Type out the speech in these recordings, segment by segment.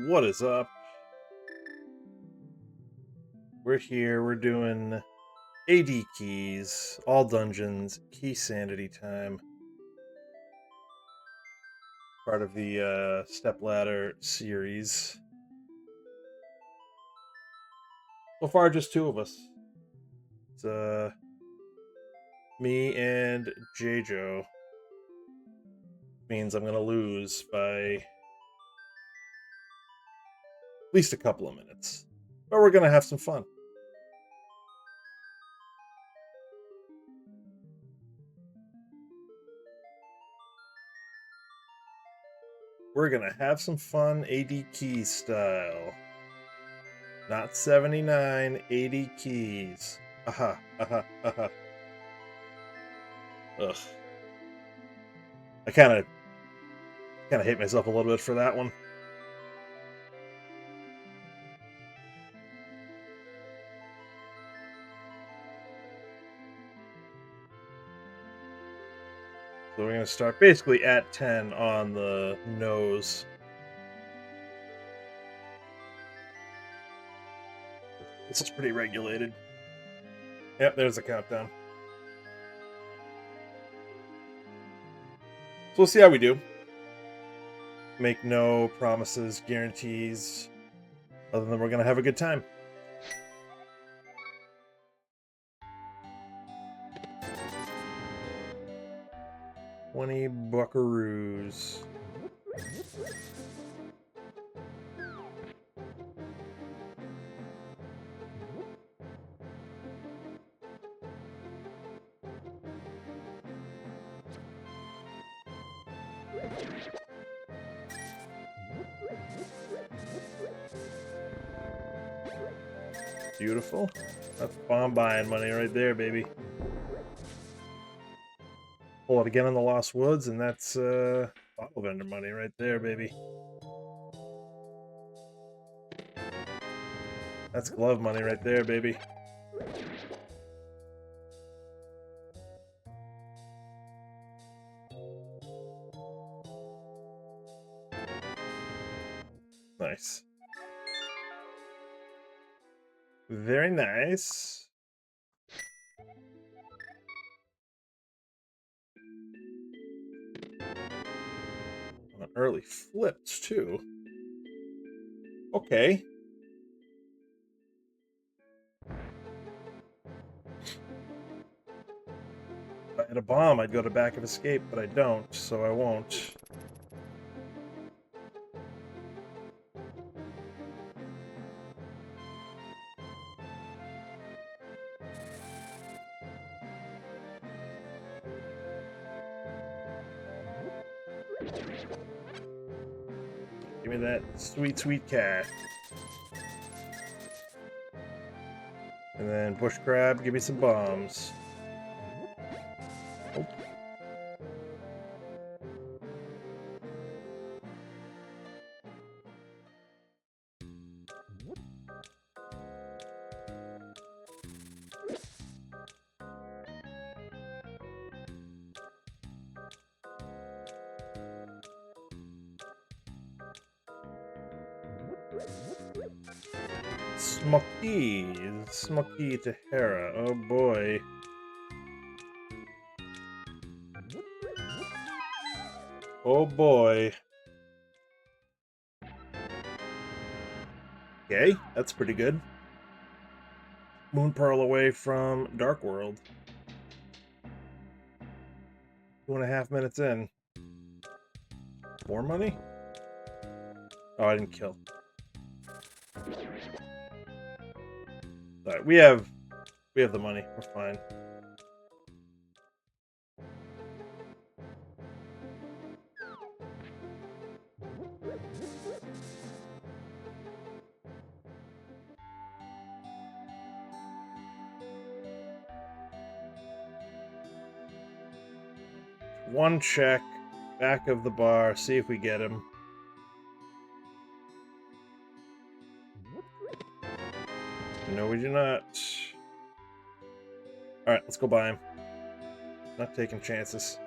What is up? We're here. We're doing AD keys, all dungeons, key sanity time. Part of the Stepladder series. So far, just two of us. It's me and J-Jo. Means I'm gonna lose by at least a couple of minutes, but we're gonna have some fun. We're gonna have some fun AD keys style. Not 79, 80 keys. Aha, aha, aha. Ugh. I kind of hate myself a little bit for that one. So we're going to start basically at 10 on the nose. This is pretty regulated. Yep, there's the countdown. So we'll see how we do. Make no promises, guarantees, other than we're going to have a good time. $20 buckaroos. Beautiful. That's bomb buying money right there, baby. Pull it again in the Lost Woods, and that's bottle vendor money right there, baby. That's glove money right there, baby. Nice. Very nice. An early flips, too. Okay. If I had a bomb, I'd go to back of escape, but I don't, so I won't. Give me that sweet, sweet cash. And then bush crab, give me some bombs. Oh. Smoky Tahara. Oh boy. Oh boy. Okay, that's pretty good. Moon Pearl away from Dark World. 2.5 minutes in. More money? Oh, I didn't kill. Alright, we have the money. We're fine. One check, back of the bar, see if we get him. No, we do not. Alright, let's go buy him. Not taking chances.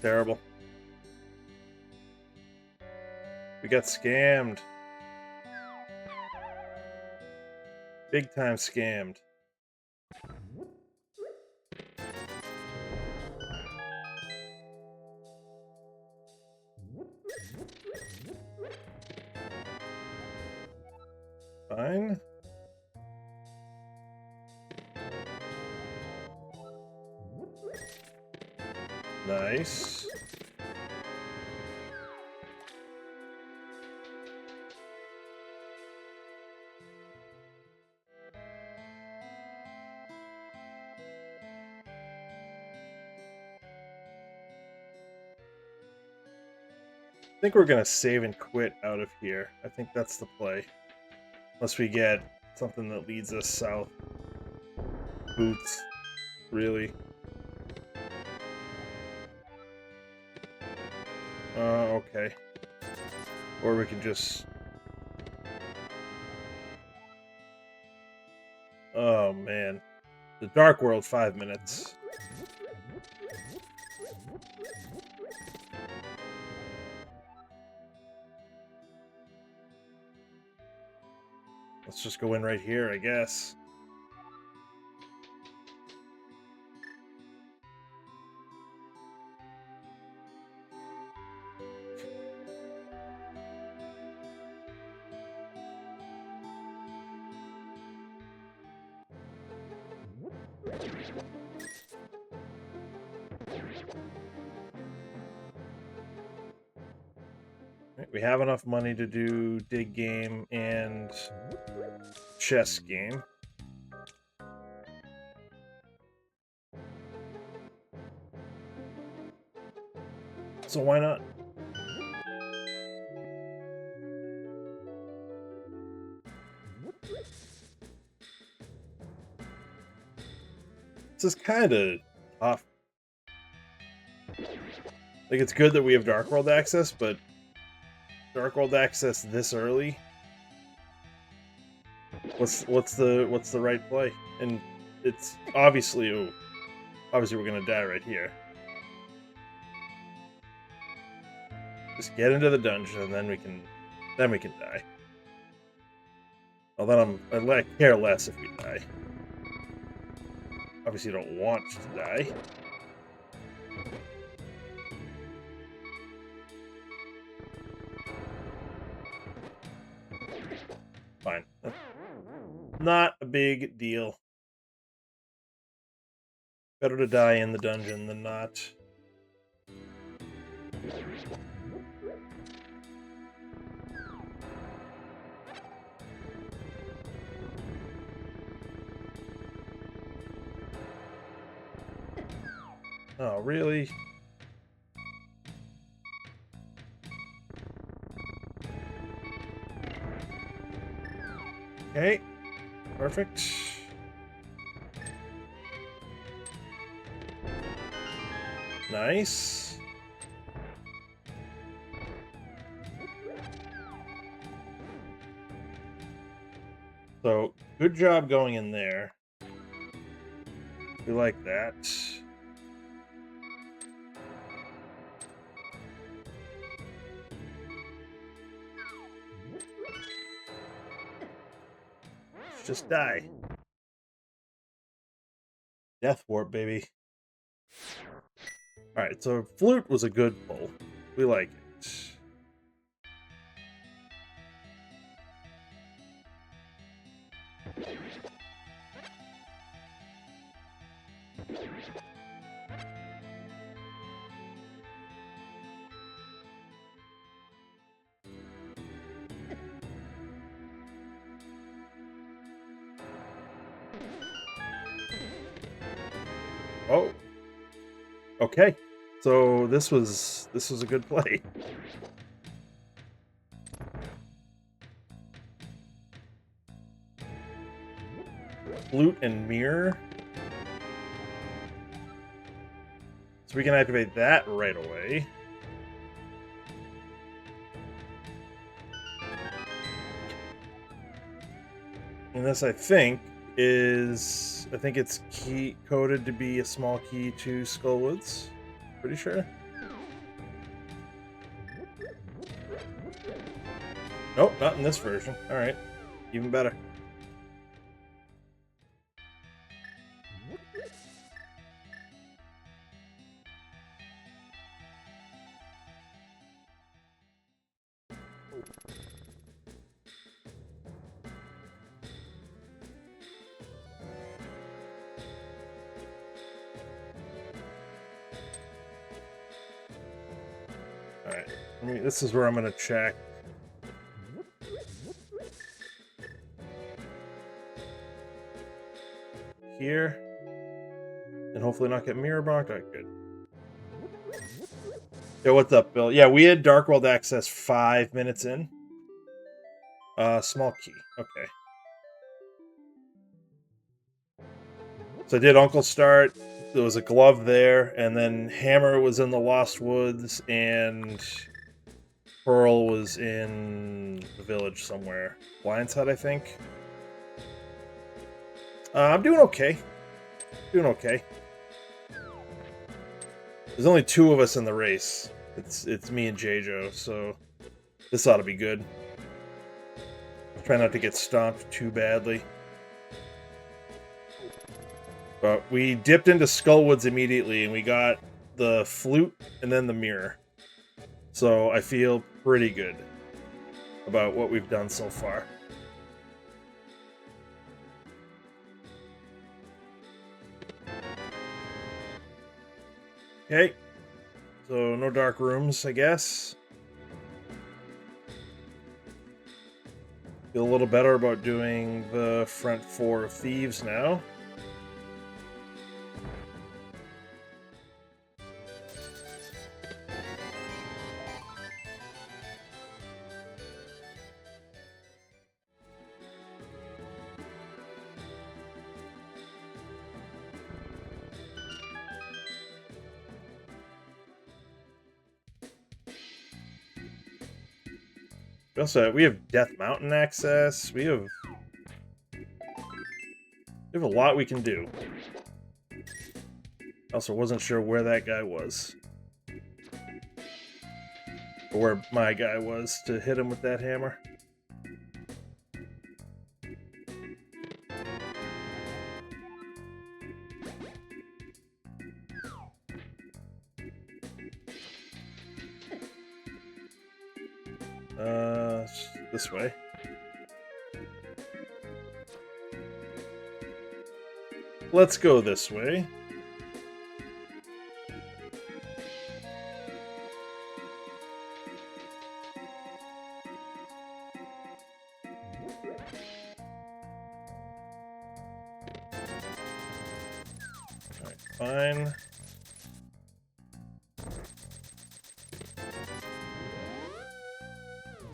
Terrible. We got scammed. Big time scammed. Fine. Nice. I think we're gonna save and quit out of here. I think that's the play. Unless we get something that leads us south. Boots. Really. Okay. Or we can just... Oh, man. The Dark World, 5 minutes. Let's just go in right here, I guess. We have enough money to do dig game and chess game. So why not? This is kind of tough. Like, it's good that we have Dark World access, but Dark World access this early? What's the right play? And it's obviously we're gonna die right here. Just get into the dungeon and then we can die. Although I care less if we die. Obviously, you don't want to die. Fine. Not a big deal. Better to die in the dungeon than not. Oh, really? Okay. Perfect. Nice. So, good job going in there. We like that. Let's just die. Death warp, baby. Alright, so flute was a good pull. We like it. Oh. Okay. So this was a good play. Flute and mirror. So we can activate that right away. And this, I think, is I think it's key coded to be a small key to Skullwoods. Pretty sure. Nope, not in this version. Alright. Even better. Alright. This is where I'm gonna check. Here. And hopefully not get mirror blocked. Alright, good. Yeah, what's up, Bill? Yeah, we had Dark World access 5 minutes in. Small key. Okay. So I did Uncle Start. There was a glove there, and then Hammer was in the Lost Woods, and Pearl was in the village somewhere. Blind's Hut, I think. I'm doing okay. Doing okay. There's only 2 of us in the race. It's me and J-Jo, so this ought to be good. Try not to get stomped too badly. But we dipped into Skullwoods immediately, and we got the flute and then the mirror. So I feel pretty good about what we've done so far. Okay. So no dark rooms, I guess. Feel a little better about doing the front 4 of Thieves now. We have Death Mountain access. We have a lot we can do. Also, wasn't sure where that guy was. Or where my guy was to hit him with that hammer. This way. Let's go this way. Alright, fine.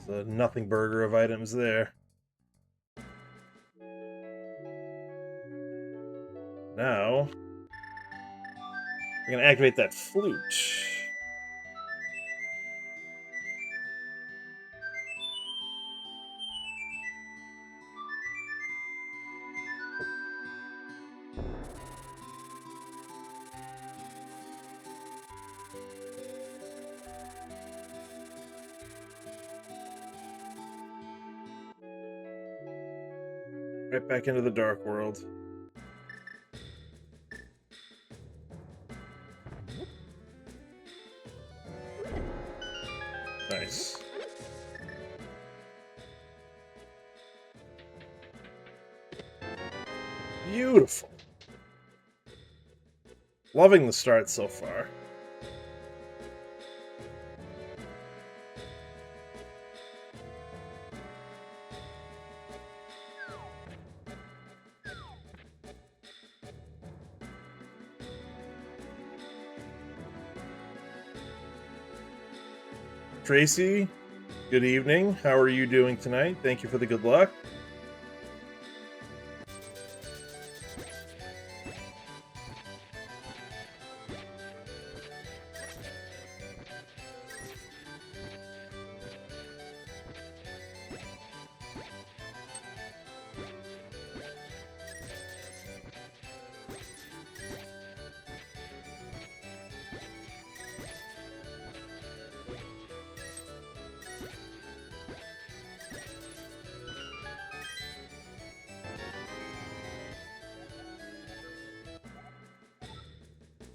There's a nothing burger of items there. Now, we're going to activate that flute. Right back into the Dark World. Nice. Beautiful. Loving the start so far. Tracy, good evening. How are you doing tonight? Thank you for the good luck.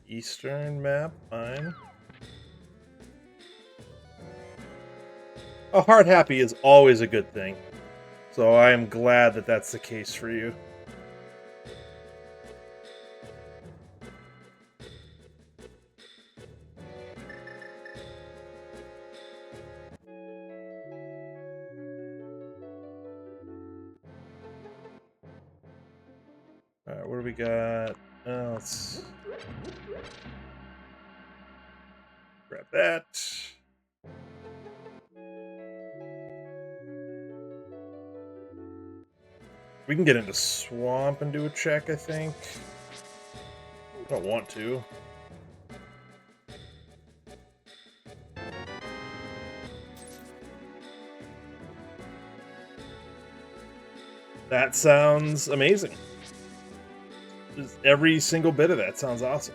Eastern map, fine. A heart happy is always a good thing. So I am glad that that's the case for you. Alright, what do we got? Let's grab that. We can get into swamp and do a check, I think. I don't want to. That sounds amazing. Just every single bit of that sounds awesome.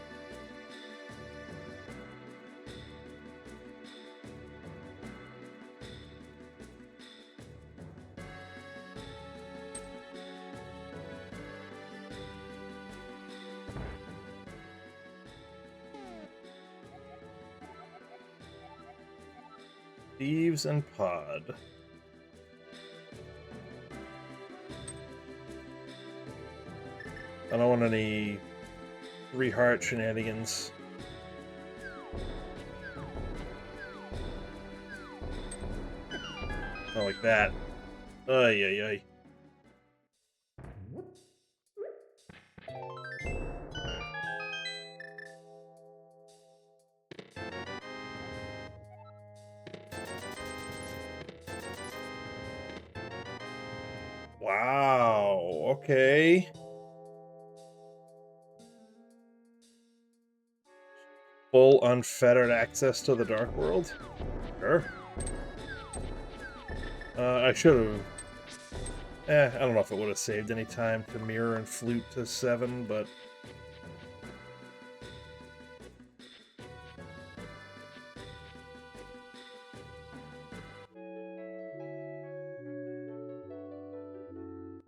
Thieves and Pod. I don't want any 3-heart shenanigans. Not like that. Ay, ay, ay. Wow, okay. Full unfettered access to the Dark World? Sure. I should have... I don't know if it would have saved any time to mirror and flute to 7, but...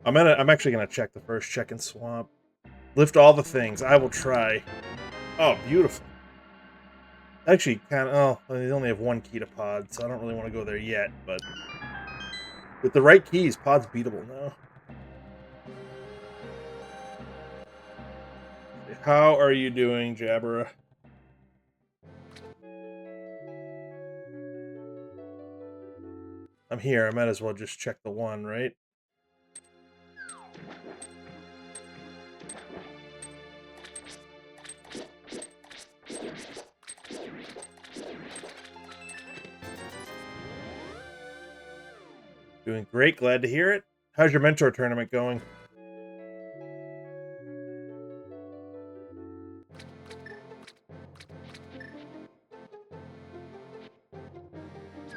I'm actually gonna check the first check in swamp. Lift all the things. I will try. Oh, beautiful. Actually, kind of... Oh, they only have one key to pod, so I don't really want to go there yet, but... With the right keys, pod's beatable now. How are you doing, Jabbera? I'm here. I might as well just check the one, right? Doing great. Glad to hear it. How's your mentor tournament going?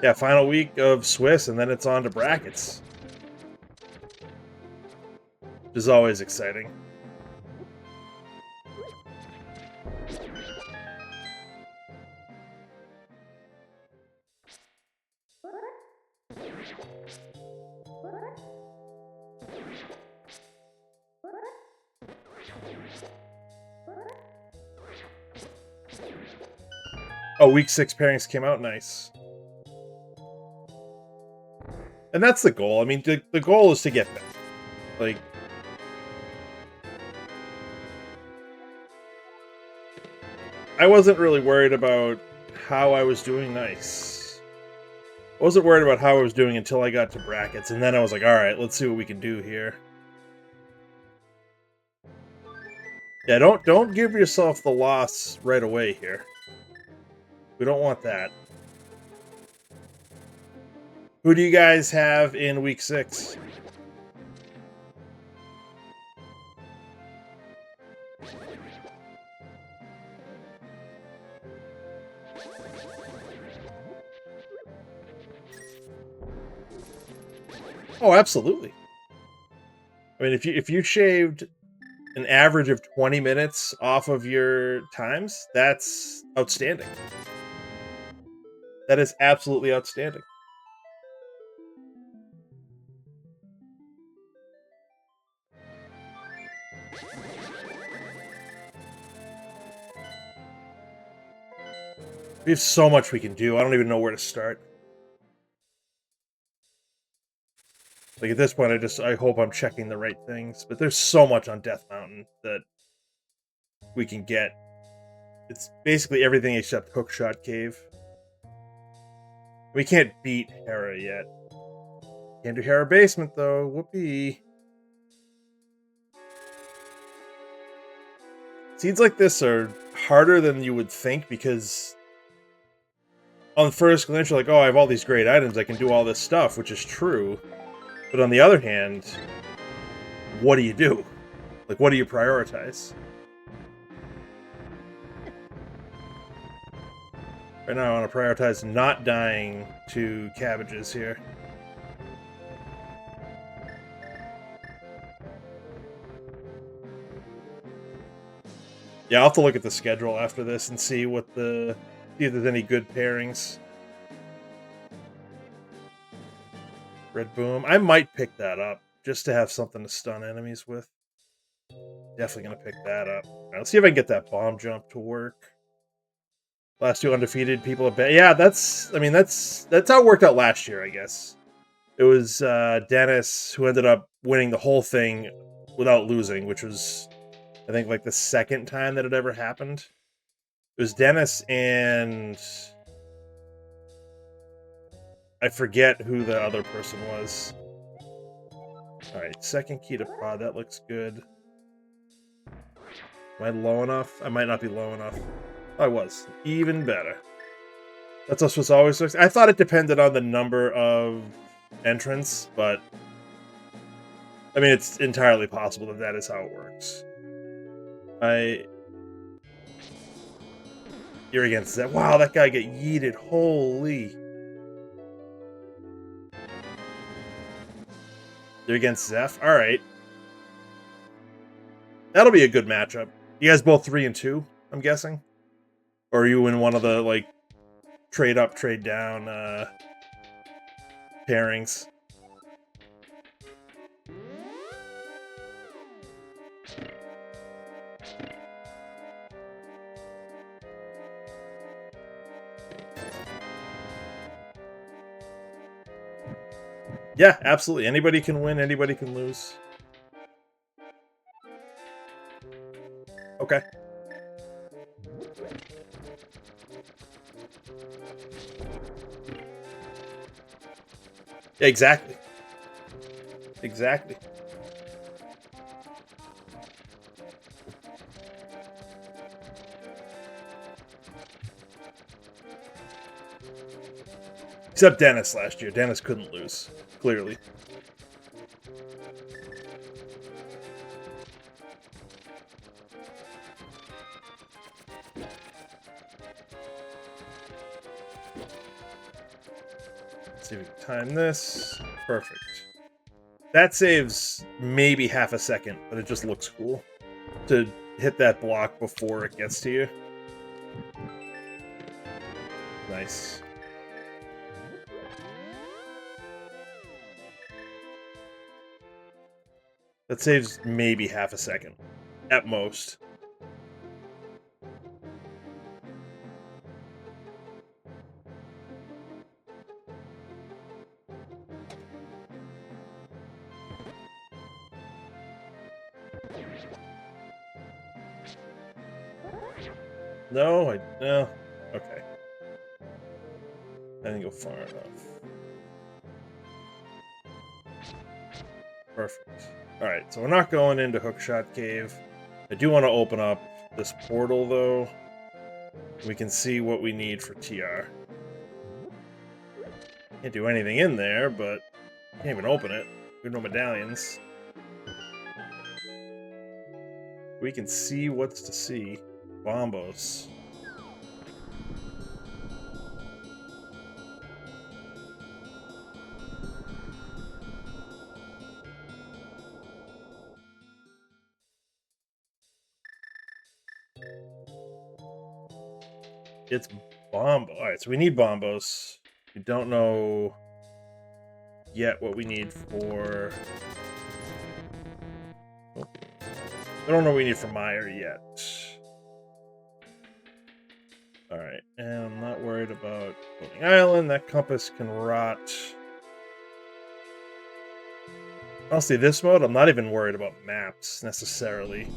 Yeah, final week of Swiss, and then it's on to brackets. Which is always exciting. Oh, week 6 pairings came out nice. And that's the goal. I mean, the goal is to get them. Like, I wasn't really worried about how I was doing nice. I wasn't worried about how I was doing until I got to brackets, and then I was like, alright, let's see what we can do here. Yeah, don't give yourself the loss right away here. We don't want that. Who do you guys have in week 6? Oh, absolutely. I mean, if you shaved an average of 20 minutes off of your times, that's outstanding. That is absolutely outstanding. We have so much we can do. I don't even know where to start. Like, at this point, I hope I'm checking the right things. But there's so much on Death Mountain that we can get. It's basically everything except Hookshot Cave. We can't beat Hera yet. Can't do Hera Basement, though. Whoopee. Seeds like this are harder than you would think, because on first glance, you're like, oh, I have all these great items. I can do all this stuff, which is true. But on the other hand, what do you do? Like, what do you prioritize? Right now, I want to prioritize not dying to cabbages here. Yeah, I'll have to look at the schedule after this and see if there's any good pairings. Red Boom. I might pick that up just to have something to stun enemies with. Definitely gonna pick that up. All right, let's see if I can get that bomb jump to work. Last two undefeated people at bay. Yeah, that's how it worked out last year, I guess. It was Dennis who ended up winning the whole thing without losing, which was, I think, like the second time that it ever happened. It was Dennis and I forget who the other person was. Alright, second key to pod. That looks good. Am I low enough? I might not be low enough. I was. Even better. That's what's always... I thought it depended on the number of entrants, but... I mean, it's entirely possible that is how it works. You're against that. Wow, that guy get yeeted. Holy. You're against Zeph? Alright. That'll be a good matchup. You guys both 3 and 2, I'm guessing? Or are you in one of the, like, trade up, trade down pairings? Yeah, absolutely. Anybody can win, anybody can lose. Okay. Exactly. Exactly. Except Dennis last year. Dennis couldn't lose, clearly. Let's see if we can time this. Perfect. That saves maybe half a second, but it just looks cool to hit that block before it gets to you. Nice. That saves maybe half a second, at most. No, okay. I didn't go far enough. Perfect. Alright, so we're not going into Hookshot Cave. I do want to open up this portal, though. We can see what we need for TR. Can't do anything in there, but can't even open it. We have no medallions. We can see what's to see. Bombos. It's Bombo. Alright, so we need Bombos. We don't know yet what we need for... Oh. I don't know what we need for Meyer yet. Alright, and I'm not worried about Floating Island. That compass can rot. Honestly, this mode, I'm not even worried about maps, necessarily.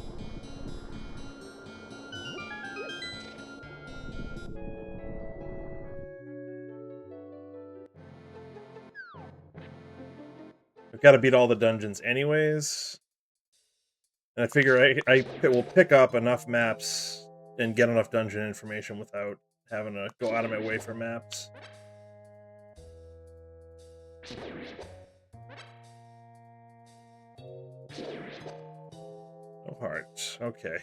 I've got to beat all the dungeons anyways. And I figure I will pick up enough maps and get enough dungeon information without having to go out of my way for maps. No hearts. Okay.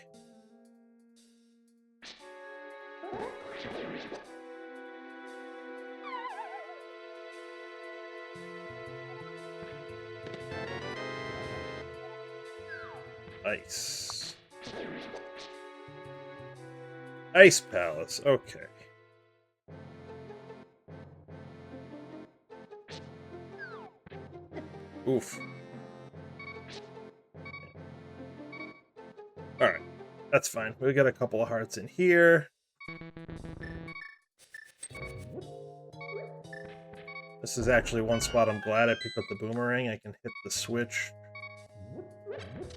Ice. Ice Palace. Okay. Oof. Alright. That's fine. We got a couple of hearts in here. This is actually one spot I'm glad I picked up the boomerang. I can hit the switch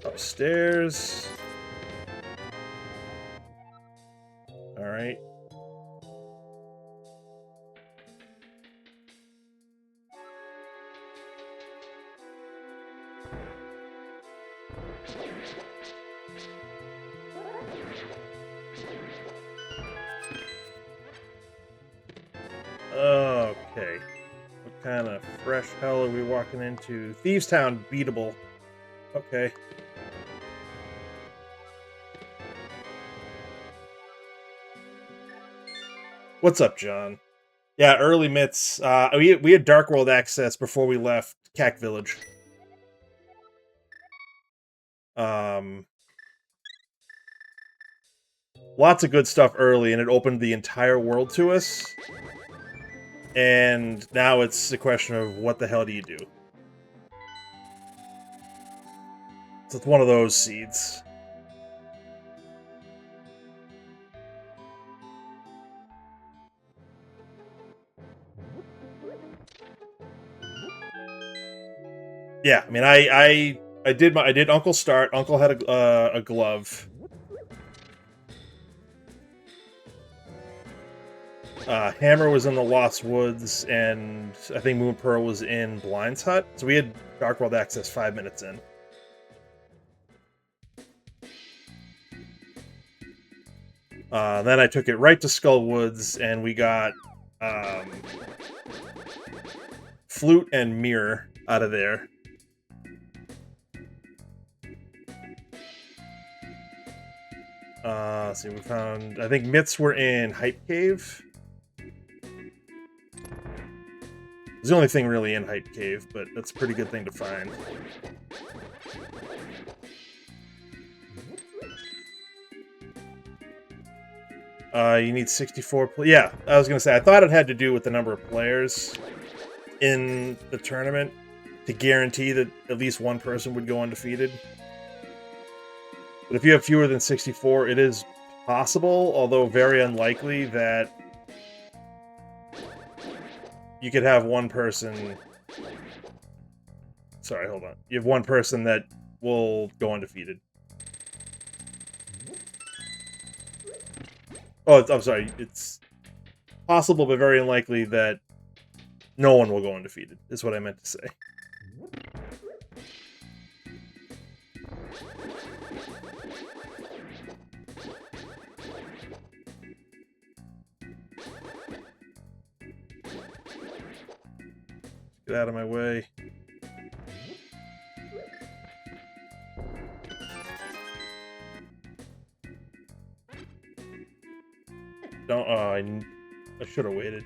upstairs. Alright. Okay. What kind of fresh hell are we walking into? Thieves Town, beatable. Okay. What's up, John? Yeah, early mitts. We had Dark World access before we left Cack Village. Lots of good stuff early, and it opened the entire world to us. And now it's a question of what the hell do you do? So it's one of those seeds. Yeah, I mean, I did Uncle start. Uncle had a glove. Hammer was in the Lost Woods, and I think Moon Pearl was in Blind's Hut. So we had Dark World access 5 minutes in. Then I took it right to Skull Woods, and we got Flute and Mirror out of there. Let's see, we found... I think Myths were in Hype Cave. It's the only thing really in Hype Cave, but that's a pretty good thing to find. You need 64... Yeah, I was going to say, I thought it had to do with the number of players in the tournament to guarantee that at least one person would go undefeated. But if you have fewer than 64, it is possible, although very unlikely, that you could have one person... Sorry, hold on. You have one person that will go undefeated. Oh, I'm sorry. It's possible, but very unlikely that no one will go undefeated, is what I meant to say. Get out of my way. Don't... I should have waited.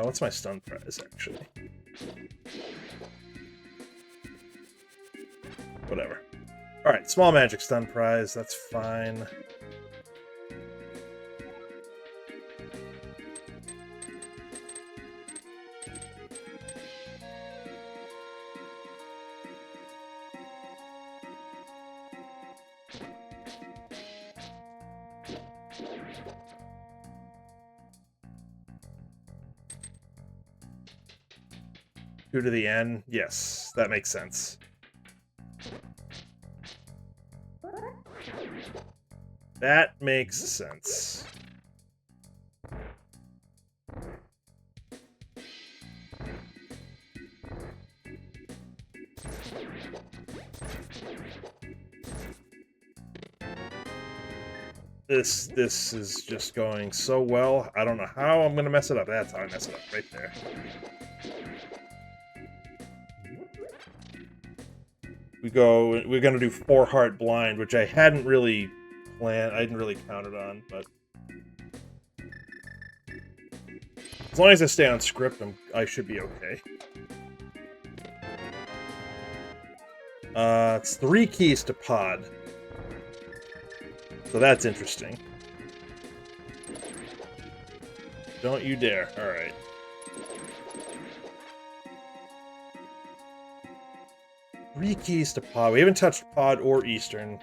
What's my stun prize, actually? Whatever. Alright, small magic stun prize, that's fine. 2 to the N? Yes, that makes sense. That makes sense. This is just going so well. I don't know how I'm gonna mess it up. That's how I mess it up, right there. We're gonna do 4 heart blind, which I hadn't really planned. I didn't really count it on, but as long as I stay on script, I should be okay. It's 3 keys to pod. So that's interesting. Don't you dare. Alright. Three keys to pod. We haven't touched pod or Eastern.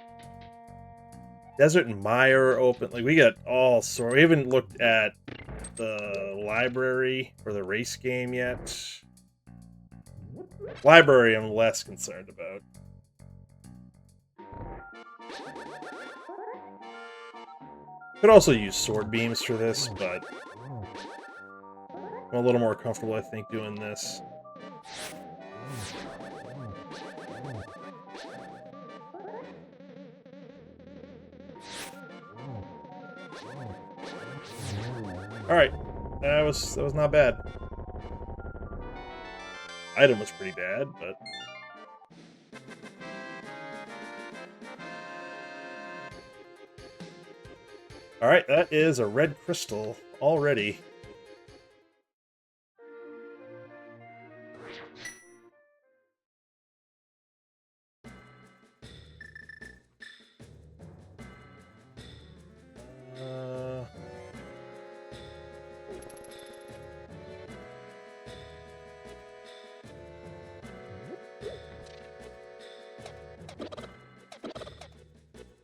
Desert and Mire are open. Like, we got all sorts. We haven't looked at the library for the race game yet. Library I'm less concerned about. Could also use sword beams for this, but I'm a little more comfortable, I think, doing this. Alright, that was not bad. Item was pretty bad, but... Alright, that is a red crystal already.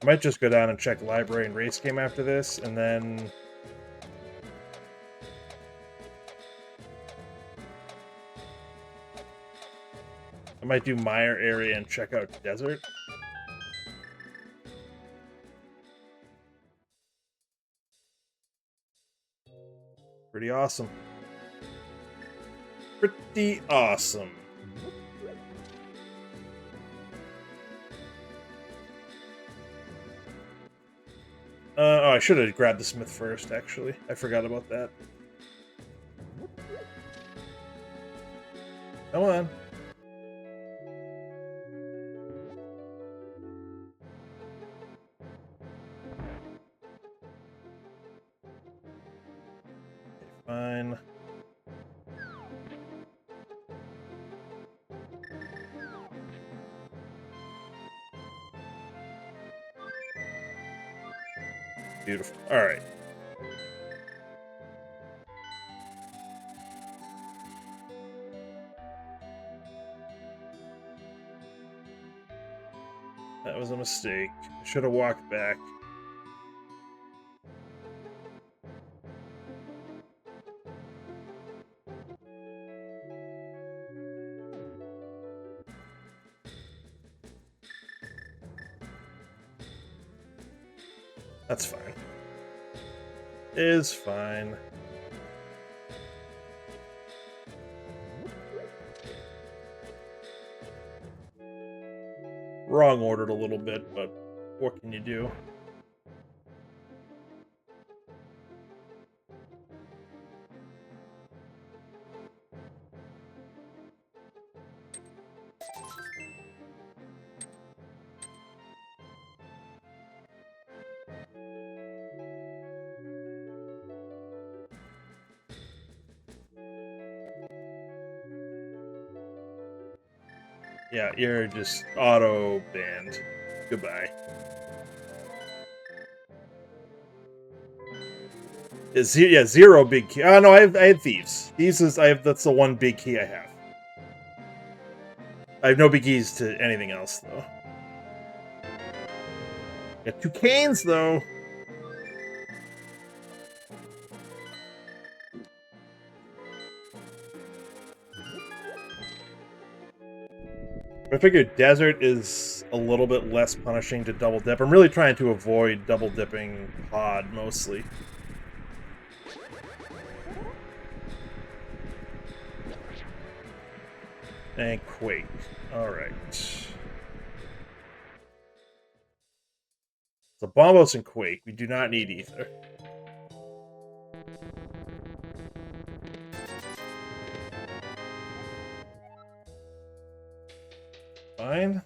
I might just go down and check library and race game after this, and then... I might do Mire area and check out desert. Pretty awesome. Pretty awesome. Oh, I should have grabbed the smith first, actually. I forgot about that. Come on. Okay, fine. Beautiful. Alright. That was a mistake. I should have walked back. That's fine. Is fine. Wrong ordered a little bit, but what can you do? Yeah, you're just auto banned. Goodbye. Yeah, 0 big key. Oh no, I had thieves. Thieves is that's the one big key I have. I have no big keys to anything else though. Got 2 canes though. I figured desert is a little bit less punishing to double dip. I'm really trying to avoid double dipping pod mostly. And quake. Alright. So Bombos and Quake. We do not need ether. Fine.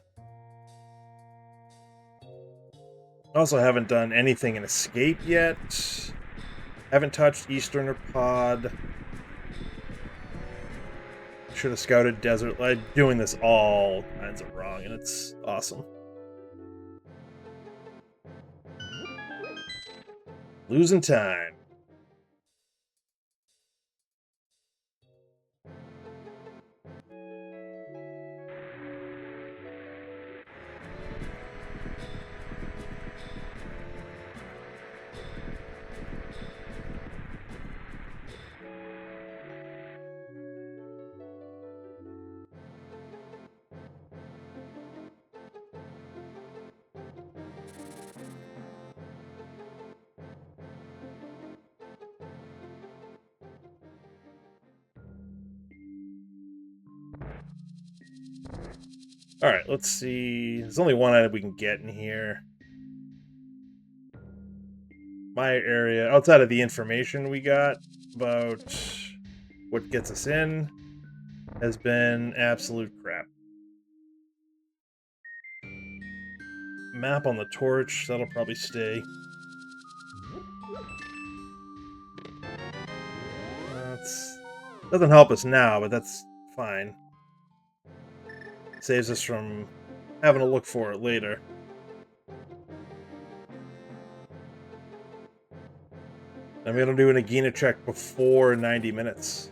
Also haven't done anything in Escape yet. Haven't touched Eastern or Pod. Should have scouted Desert. Like, doing this all kinds of wrong, and it's awesome. Losing time. Alright, let's see. There's only one item we can get in here. My area, outside of the information we got about what gets us in, has been absolute crap. Map on the torch, that'll probably stay. That's doesn't help us now, but that's fine. Saves us from having to look for it later. I'm gonna do an Agena check before 90 minutes.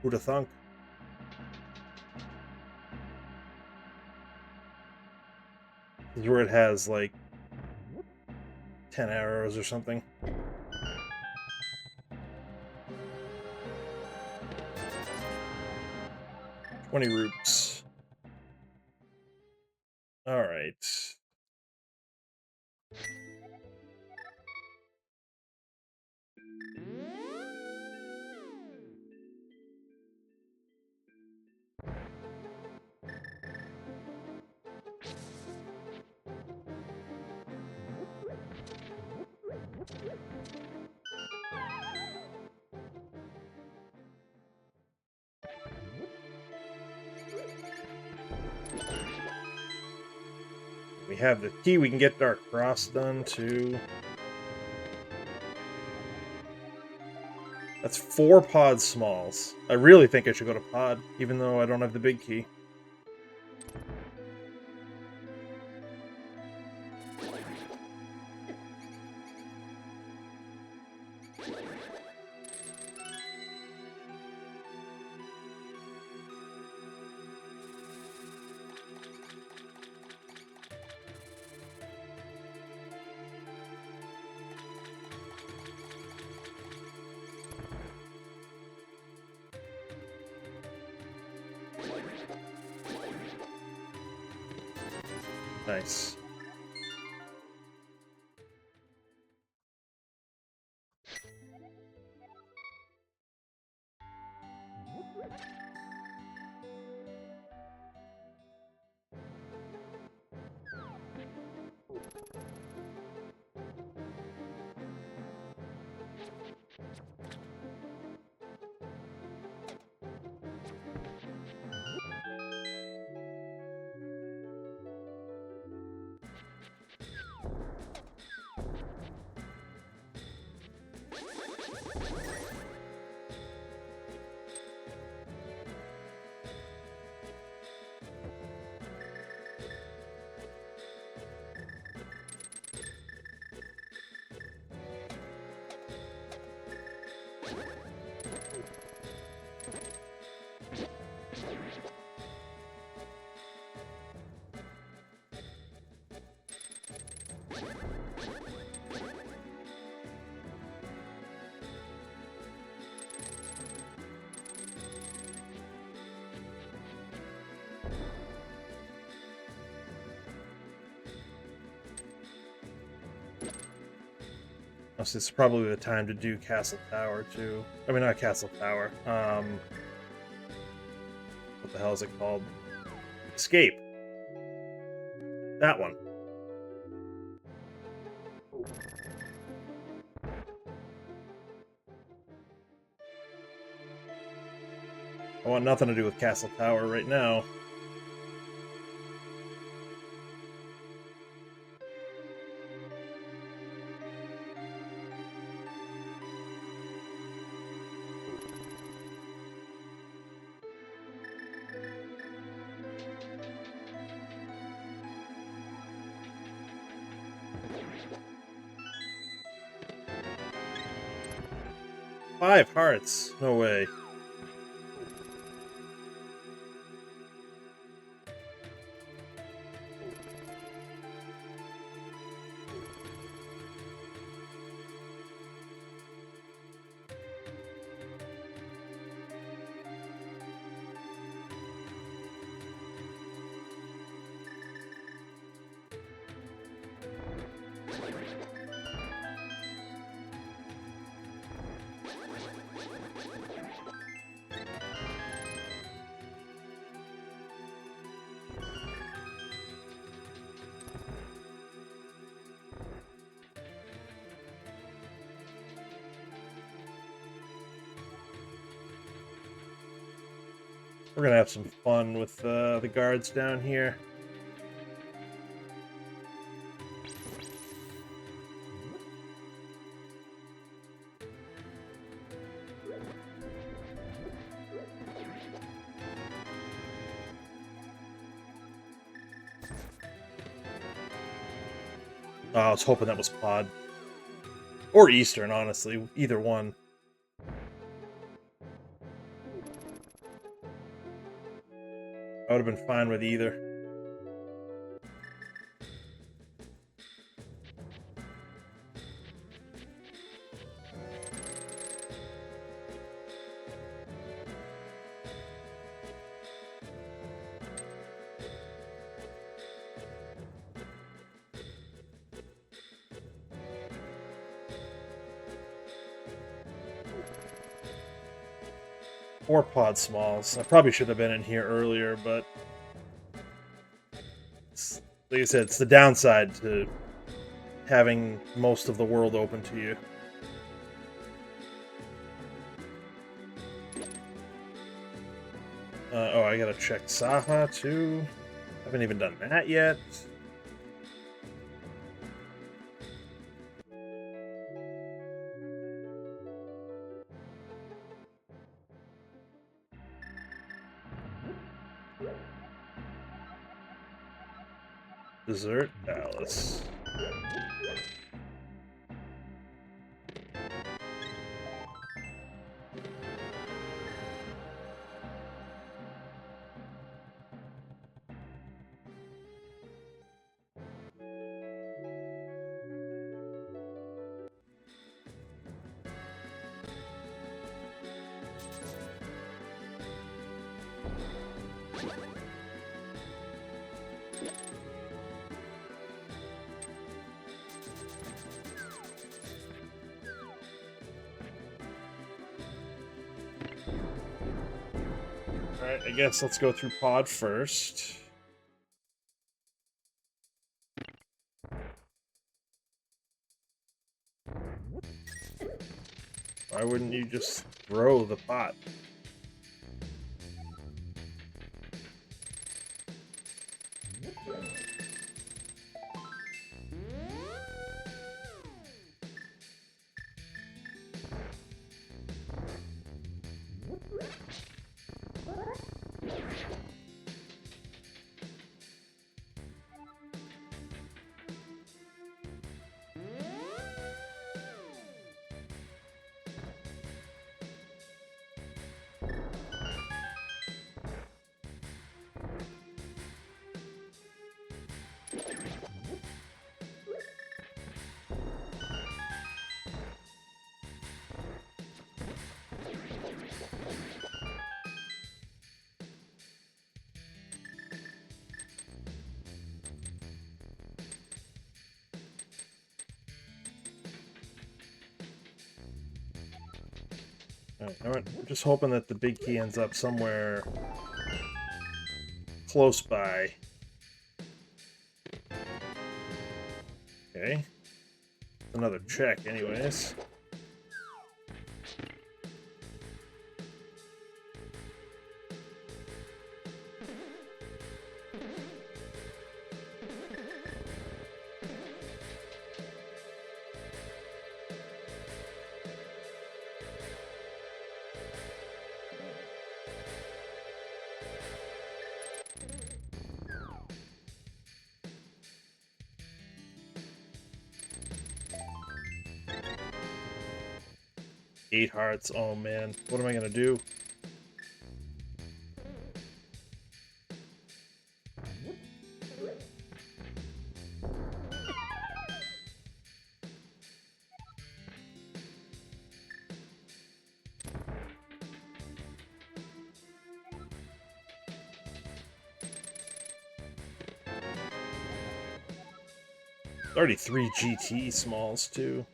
Who'd have thunk? This is where it has like 10 arrows or something. 20 roots. Alright. We have the key, we can get Dark Cross done too. That's 4 pod smalls. I really think I should go to pod, even though I don't have the big key. Nice. honestly, it's probably the time to do Castle Tower too. I mean, not Castle Tower. What the hell is it called? Escape. That one. I want nothing to do with Castle Tower right now. Five hearts. No way. We're gonna have some fun with the guards down here. Oh, I was hoping that was Pod. Or Eastern, honestly. Either one. I would have been fine with either. Or Pod Smalls. I probably should have been in here earlier, but... like I said, it's the downside to having most of the world open to you. Oh, I gotta check Saha, too. Haven't even done that yet. Dessert Palace. Alright, I guess let's go through Pod first. Why wouldn't you just throw the pot? Alright, I'm just hoping that the big key ends up somewhere close by. Okay. Another check, anyways. Eight hearts. Oh man, what am I gonna do? Already 3 GT smalls too.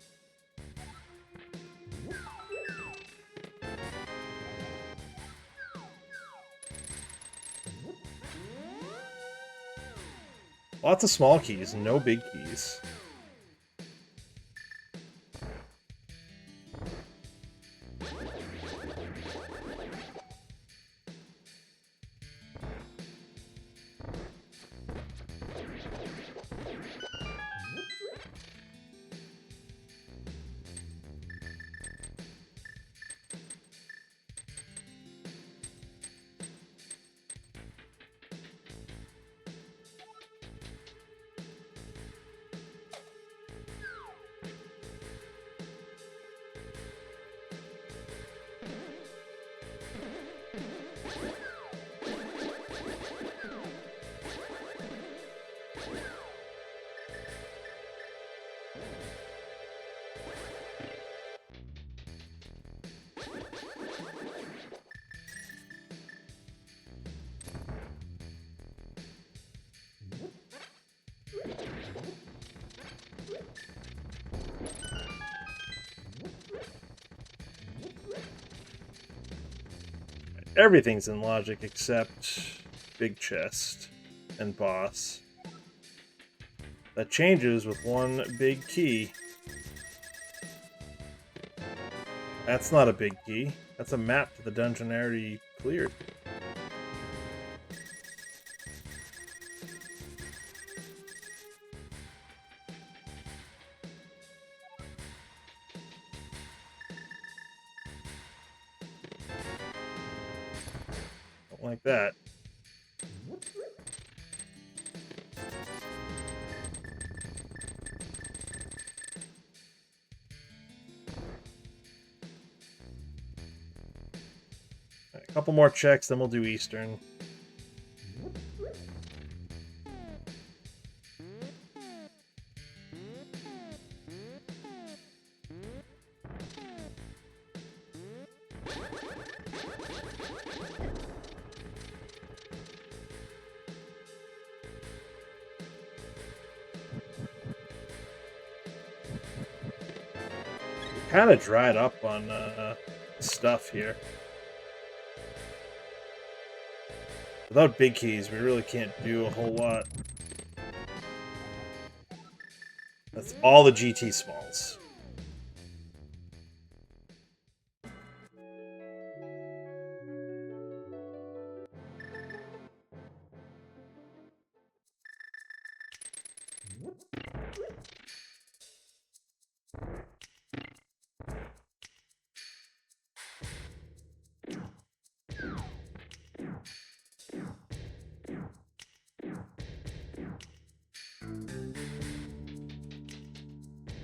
Lots of small keys, no big keys. Everything's in logic except big chest and boss. That changes with one big key. That's not a big key. That's a map to the dungeon I already cleared. Don't like that. A couple more checks, then we'll do Eastern. Kind of dried up on stuff here. Without big keys, we really can't do a whole lot. That's all the GT smalls.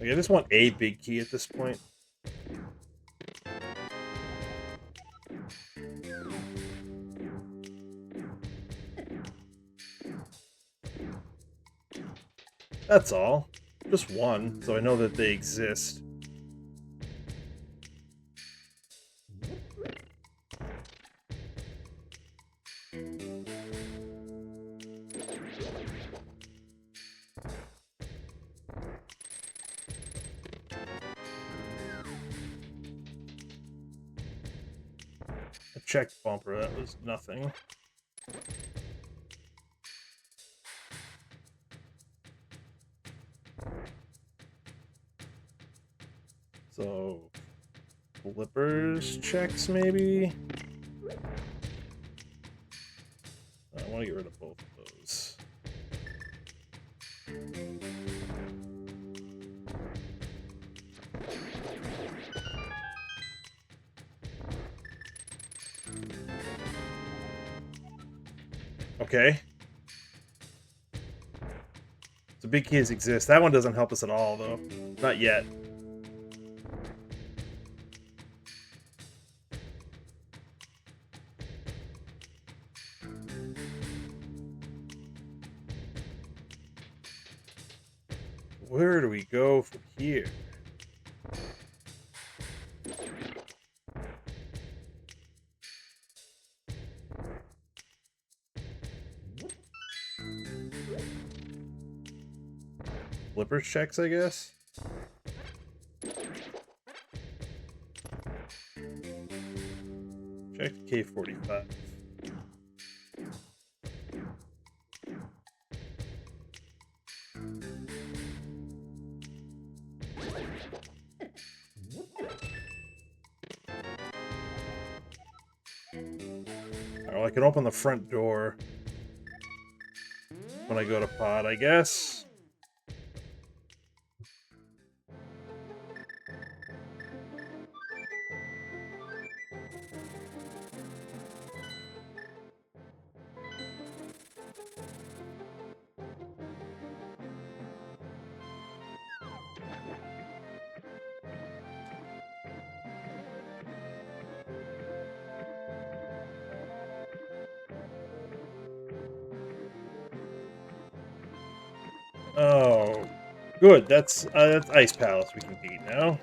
Like, I just want a big key at this point. That's all. Just one, so I know that they exist. checked bumper. That was nothing. So, flippers checks maybe? I want to get rid of both of those. Okay. So big keys exist. That one doesn't help us at all, though. Not yet. Where do we go from here? Flippers checks, I guess? Check K45. Well, I can open the front door when I go to pod, I guess. Oh, good. That's Ice Palace we can beat now.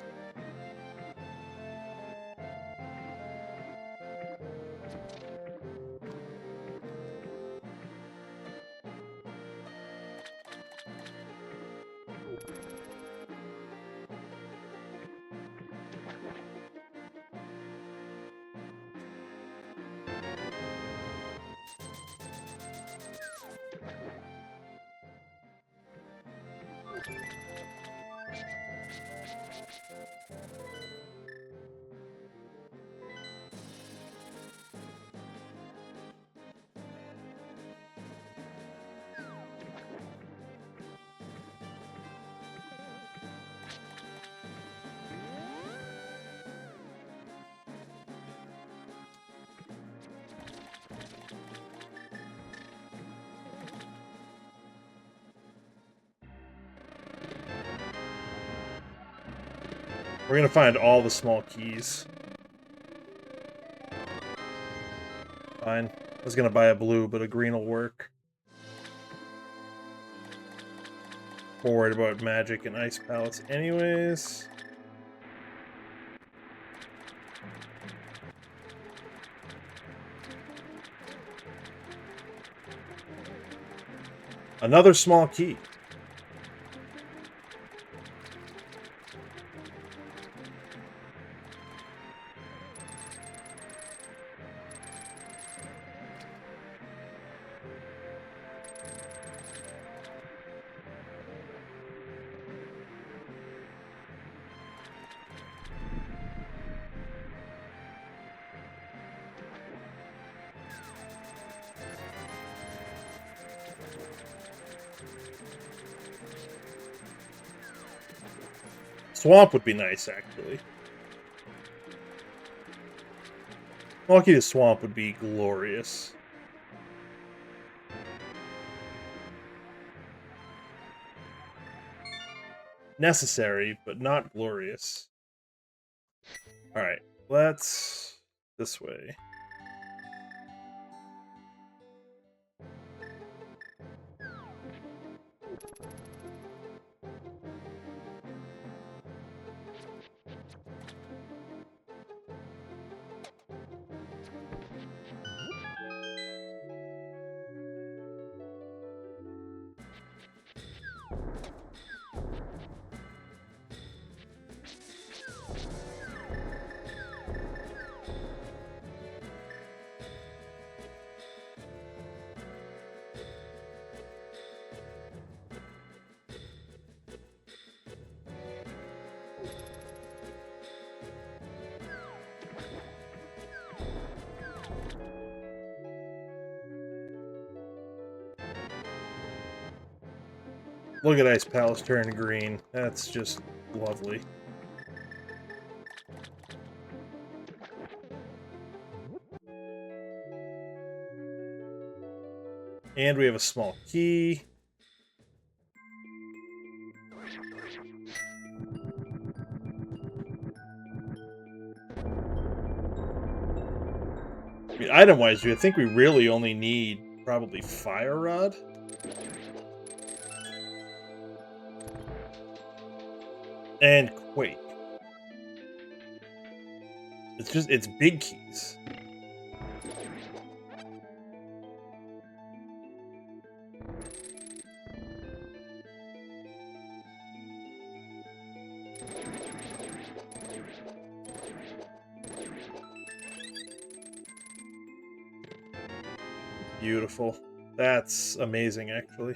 We're gonna find all the small keys. Fine. I was gonna buy a blue, but a green will work. More worried about magic and Ice Palace anyways. Another small key. Swamp would be nice, actually. Lucky the swamp would be glorious. Necessary, but not glorious. Alright, let's... this way. Look at Ice Palace turn green. That's just lovely. And we have a small key. I mean, item-wise, I think we really only need probably Fire Rod. And Quake. It's big keys. Beautiful. That's amazing, actually.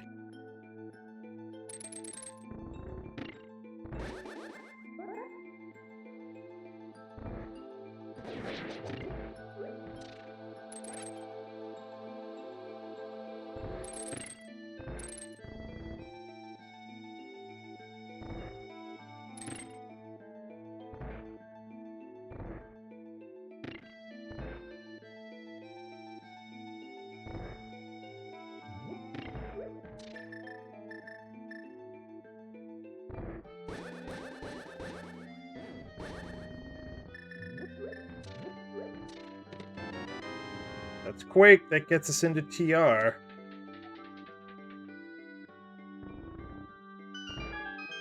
That's Quake. That gets us into TR.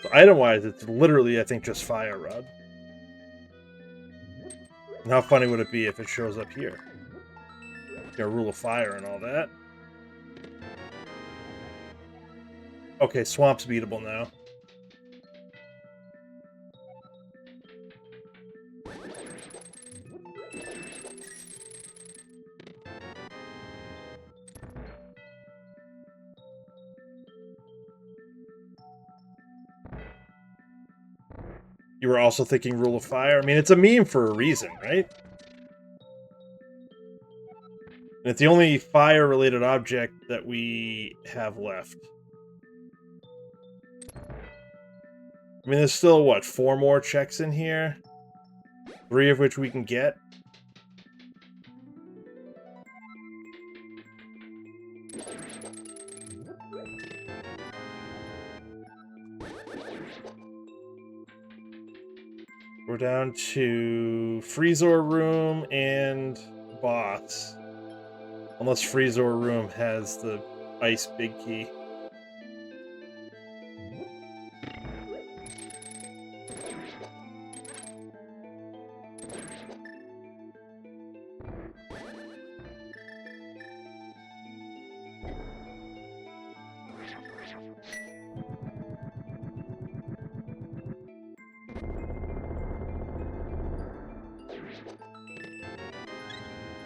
So item-wise, it's literally, I think, just Fire Rod. And how funny would it be if it shows up here? You know, Rule of Fire and all that. Okay, Swamp's beatable now. You were also thinking Rule of Fire? I mean, it's a meme for a reason, right? And it's the only fire-related object that we have left. I mean, there's still, what, 4 more checks in here? 3 of which we can get? We're down to Freezor Room and Boss. Unless Freezor Room has the ice big key.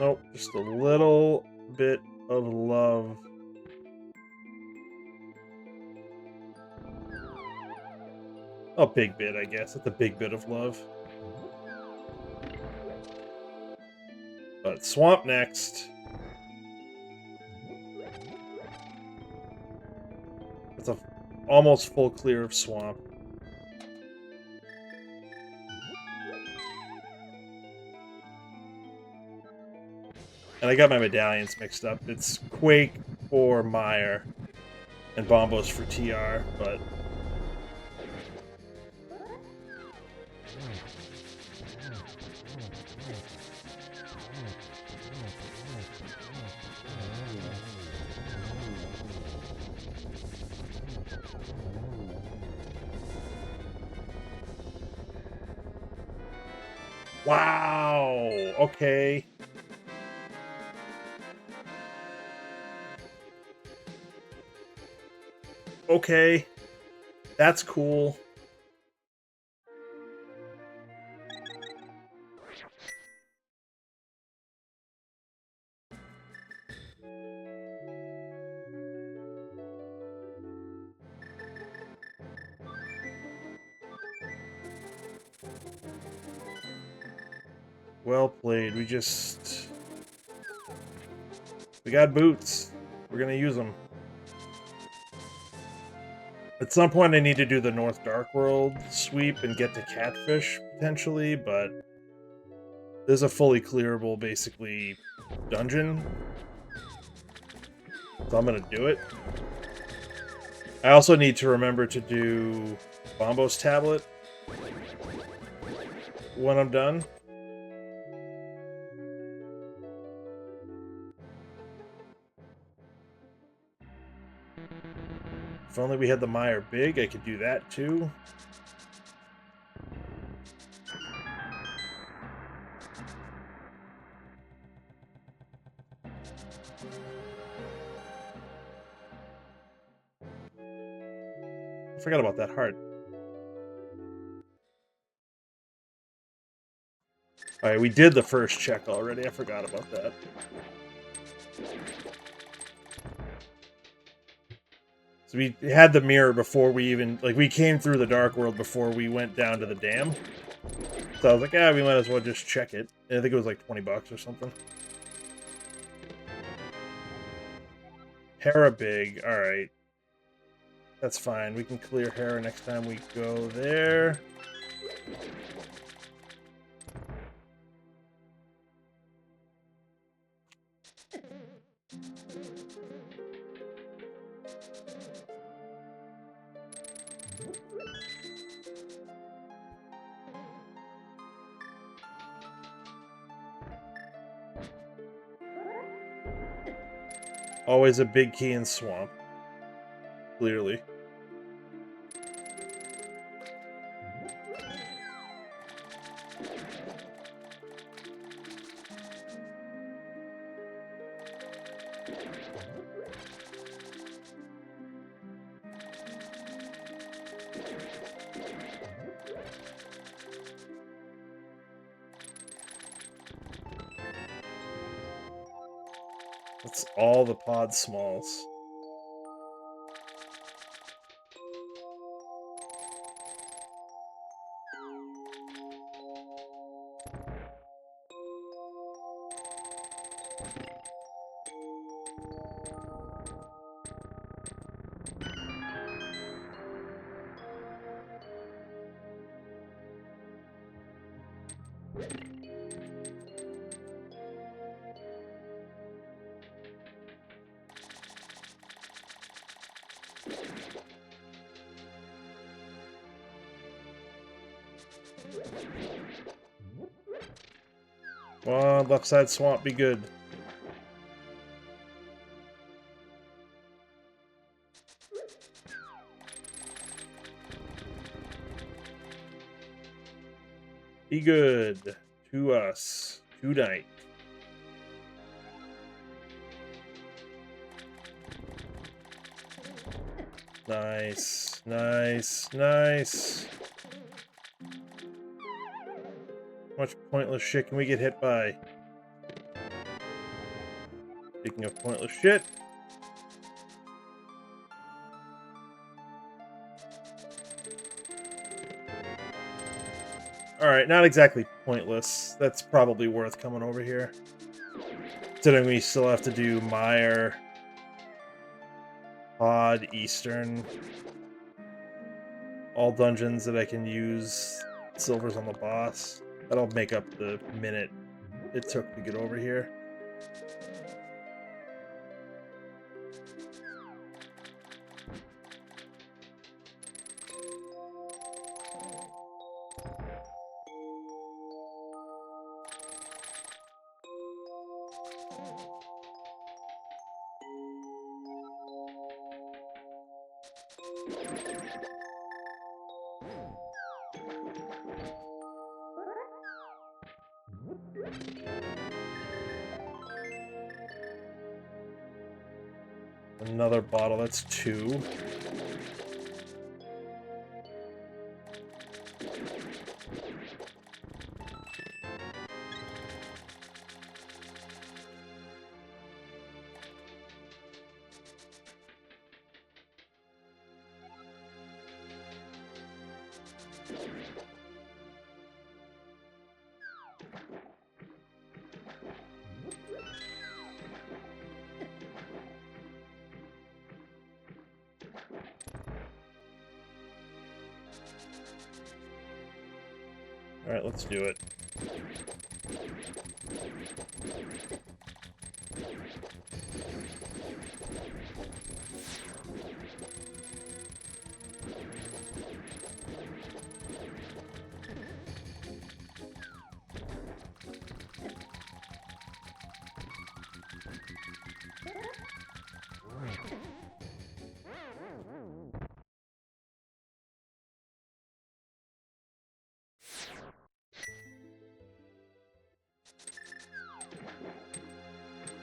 Nope, just a little bit of love. A big bit, I guess. It's a big bit of love. But Swamp next. It's a almost full clear of Swamp. And I got my medallions mixed up. It's Quake for Meyer and Bombos for TR, but... Wow! Okay. Okay. That's cool. Well played. We got boots. We're gonna use them. At some point, I need to do the North Dark World sweep and get to Catfish, potentially, but there's a fully clearable, basically, dungeon. So I'm going to do it. I also need to remember to do Bombo's Tablet when I'm done. If only we had the Mire big, I could do that too. I forgot about that heart. Alright, we did the first check already. I forgot about that. So we had the mirror before we even... Like, we came through the Dark World before we went down to the dam. So I was like, we might as well just check it. And I think it was like 20 bucks or something. Hera big. Alright. That's fine. We can clear Hera next time we go there. Always a big key in Swamp. Clearly. That's all the pod smalls. Come on, left side swamp, be good. Be good to us tonight. Nice, nice, nice. How much pointless shit can we get hit by? Speaking of pointless shit. Alright, not exactly pointless. That's probably worth coming over here. Considering we still have to do Mire, Pod, Eastern. All dungeons that I can use silvers on the boss. That'll make up the minute it took to get over here. Another bottle, that's 2. Alright, let's do it.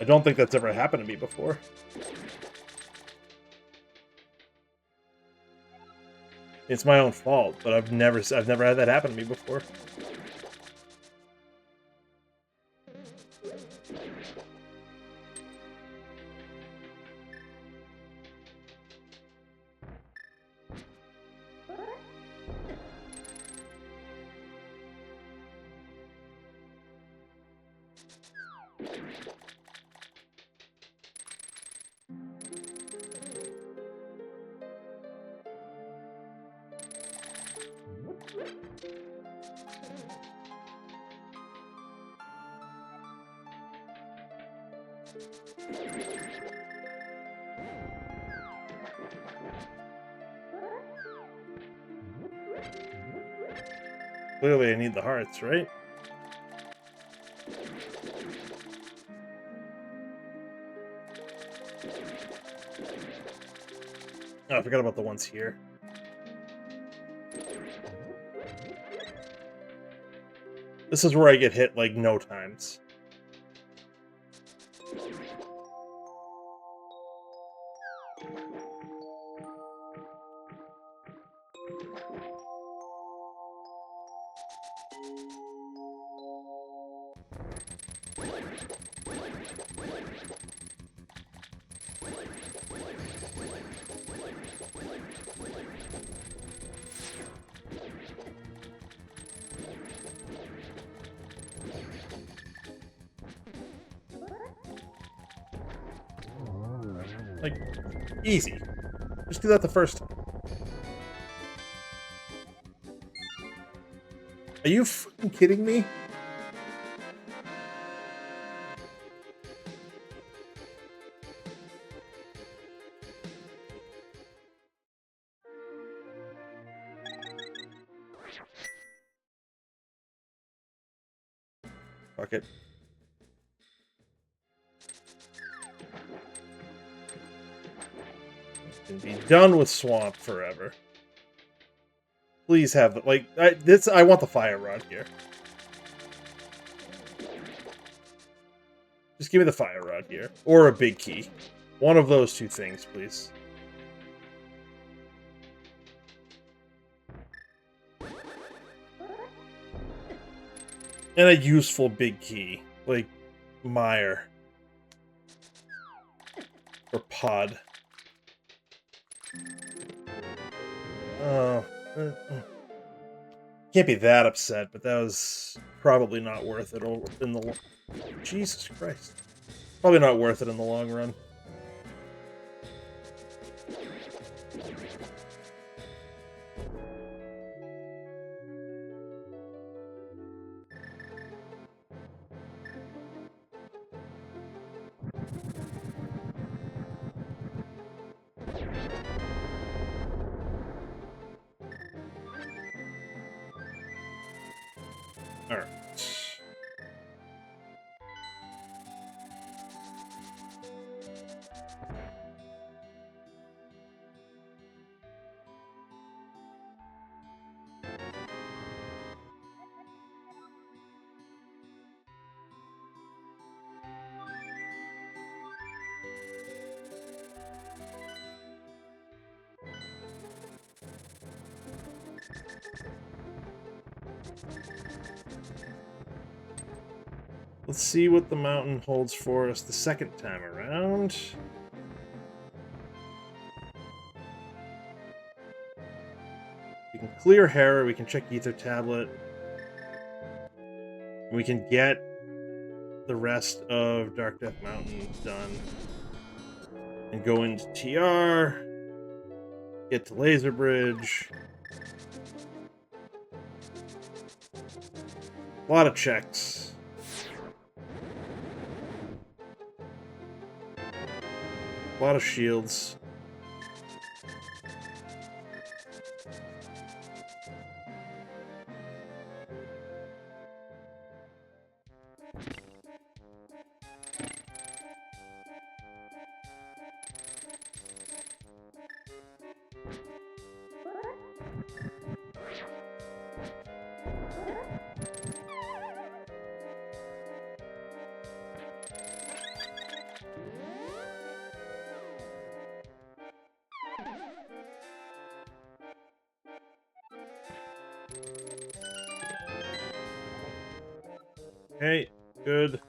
I don't think that's ever happened to me before. It's my own fault, but I've never had that happen to me before. Clearly I need the hearts, right? Oh, I forgot about the ones here. This is where I get hit like no times. Like, easy. Just do that the first time. Are you fucking kidding me? Fuck it. Can be done with swamp forever. Please have like I want the fire rod here. Just give me the fire rod here or a big key. One of those two things, please. And a useful big key, like Mire or Pod. Oh, can't be that upset, but that was probably not worth it in the Jesus Christ. Probably not worth it in the long run. All right. Let's see what the mountain holds for us the second time around. We can clear Hera, we can check Ether Tablet. We can get the rest of Dark Death Mountain done. And go into TR. Get to Laser Bridge. A lot of checks. A lot of shields. Okay, good.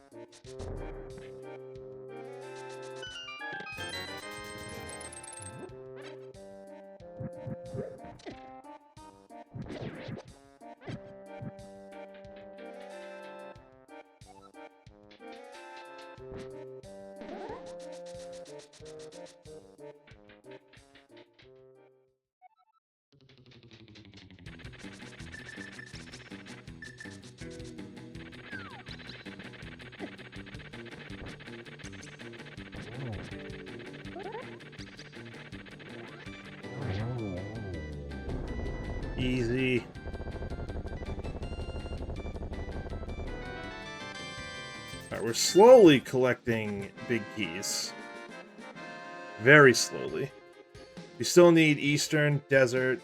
Easy. Alright, we're slowly collecting big keys. Very slowly. You still need Eastern, Desert,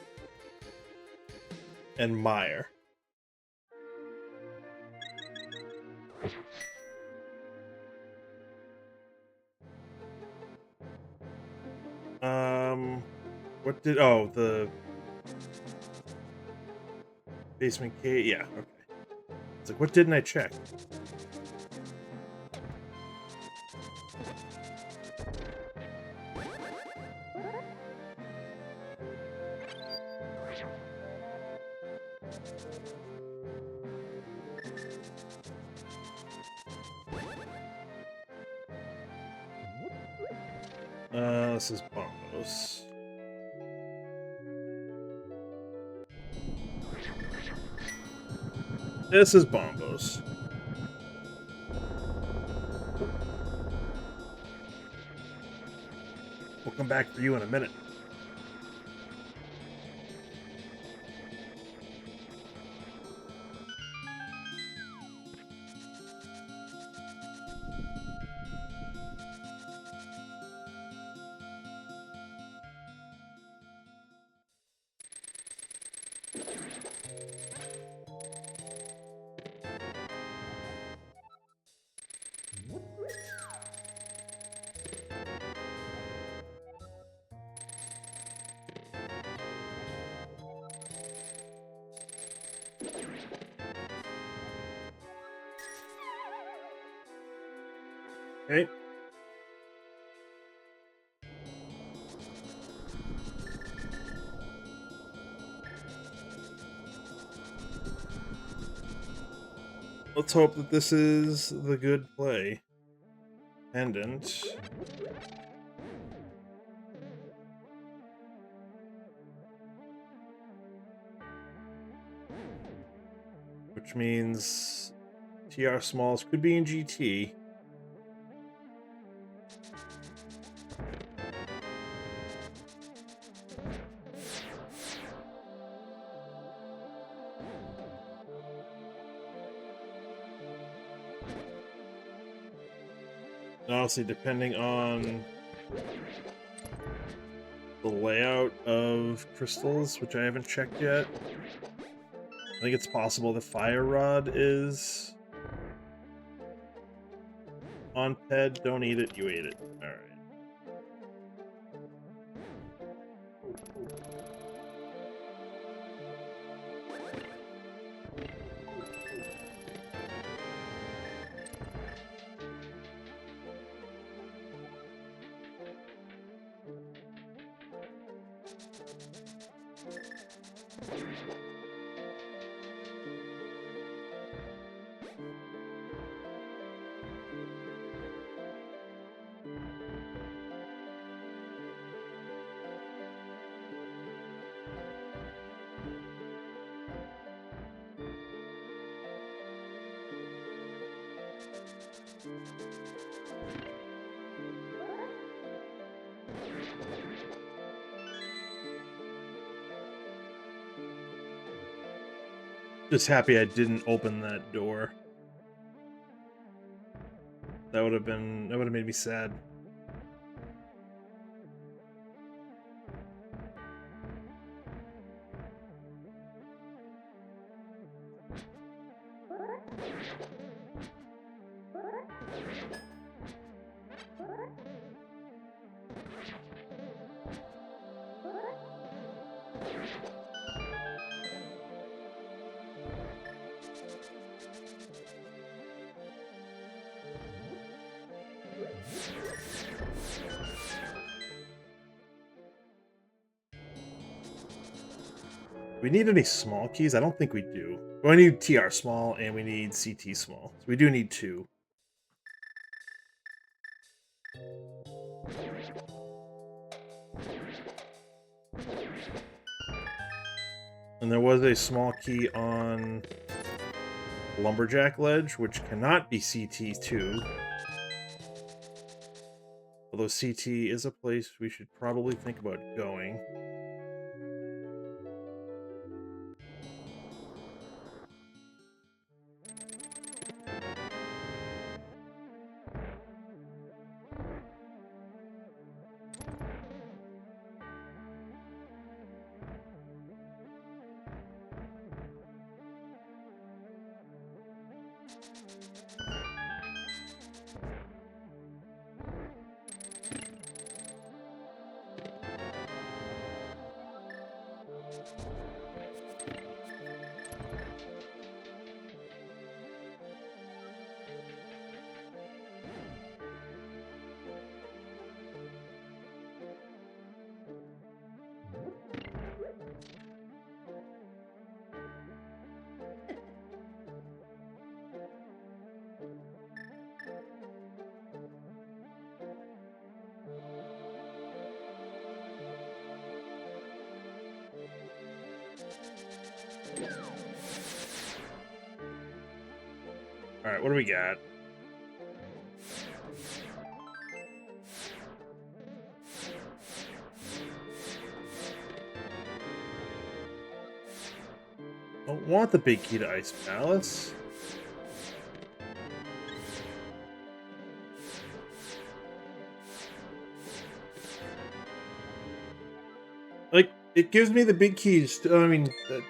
and Mire. What did... Oh, the... Basement cave? Yeah, okay. It's like, what didn't I check? This is Bombos. This is Bombos. We'll come back for you in a minute. Okay. Let's hope that this is the good play. Pendant. Which means TR Smalls could be in GT. Honestly, depending on the layout of crystals, which I haven't checked yet, I think it's possible the Fire Rod is on Ped. Don't eat it, you ate it. Alright. Just happy I didn't open that door. That would have made me sad. Do we need any small keys? I don't think we do. Well, we need TR small and we need CT small. So we do need 2. And there was a small key on Lumberjack Ledge, which cannot be CT2. Although CT is a place we should probably think about going. Alright, what do we got? Don't want the big key to Ice Palace. Like, it gives me the big keys to, I mean, it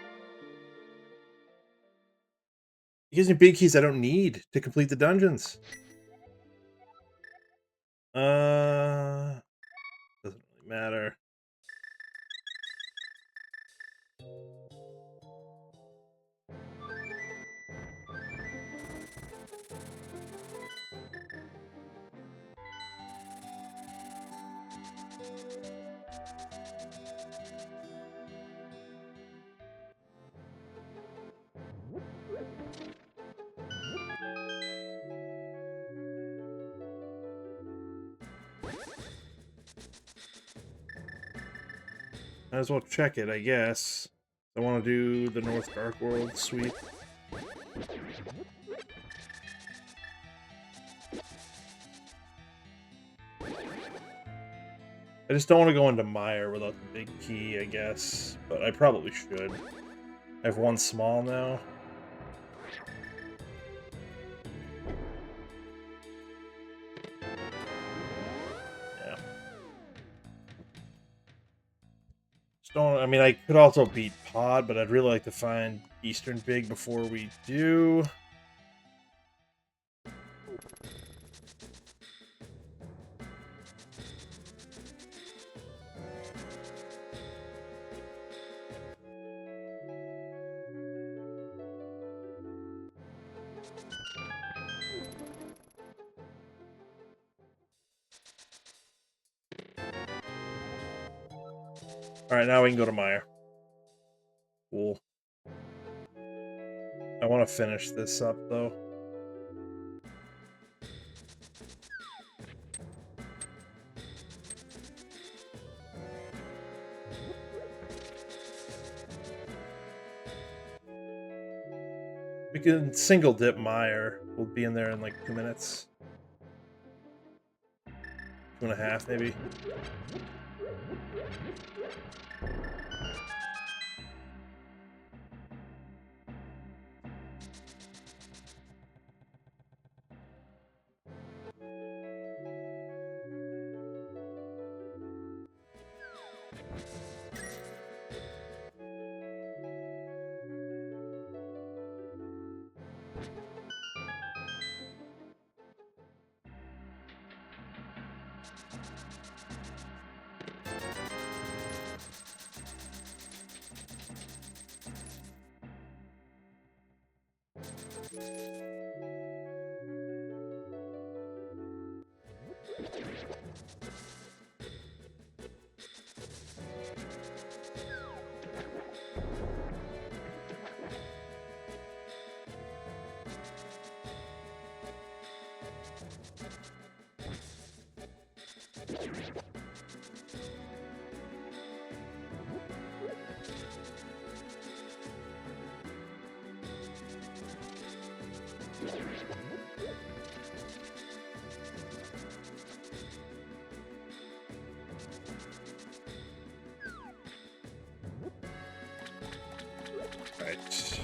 gives me big keys I don't need to complete the dungeons. Doesn't really matter. Might as well check it, I guess. I want to do the North Dark World sweep. I just don't want to go into Mire without the big key, I guess. But I probably should. I have 1 small now. Yeah. Just don't, I mean, I could also beat Pod, but I'd really like to find Eastern Big before we do. Alright, now we can go to Mire. Cool. I want to finish this up, though. We can single dip Mire. We'll be in there in like 2 minutes. 2.5 maybe. Right.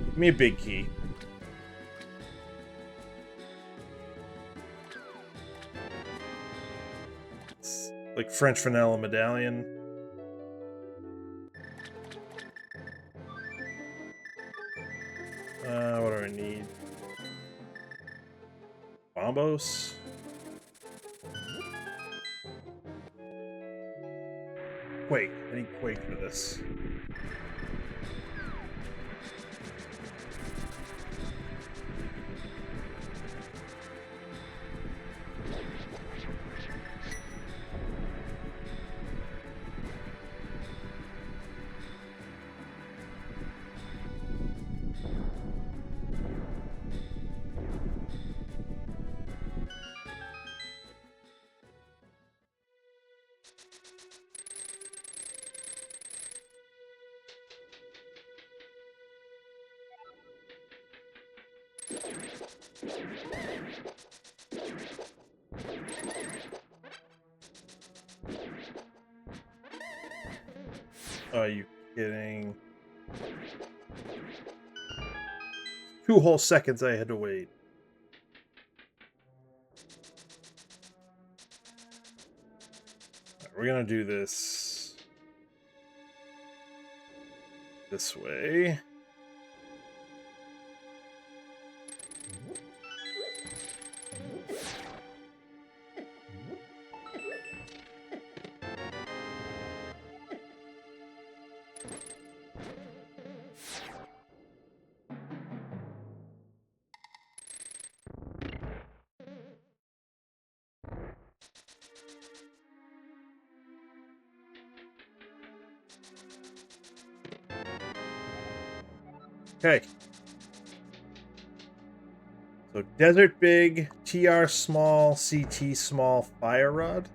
Give me a big key. It's like French vanilla medallion. What do I need? Bombos? Quake. I need Quake for this. Are you kidding? 2 whole seconds I had to wait. Right, we're gonna do this way. Okay. So Desert Big, TR Small, CT Small, Fire Rod.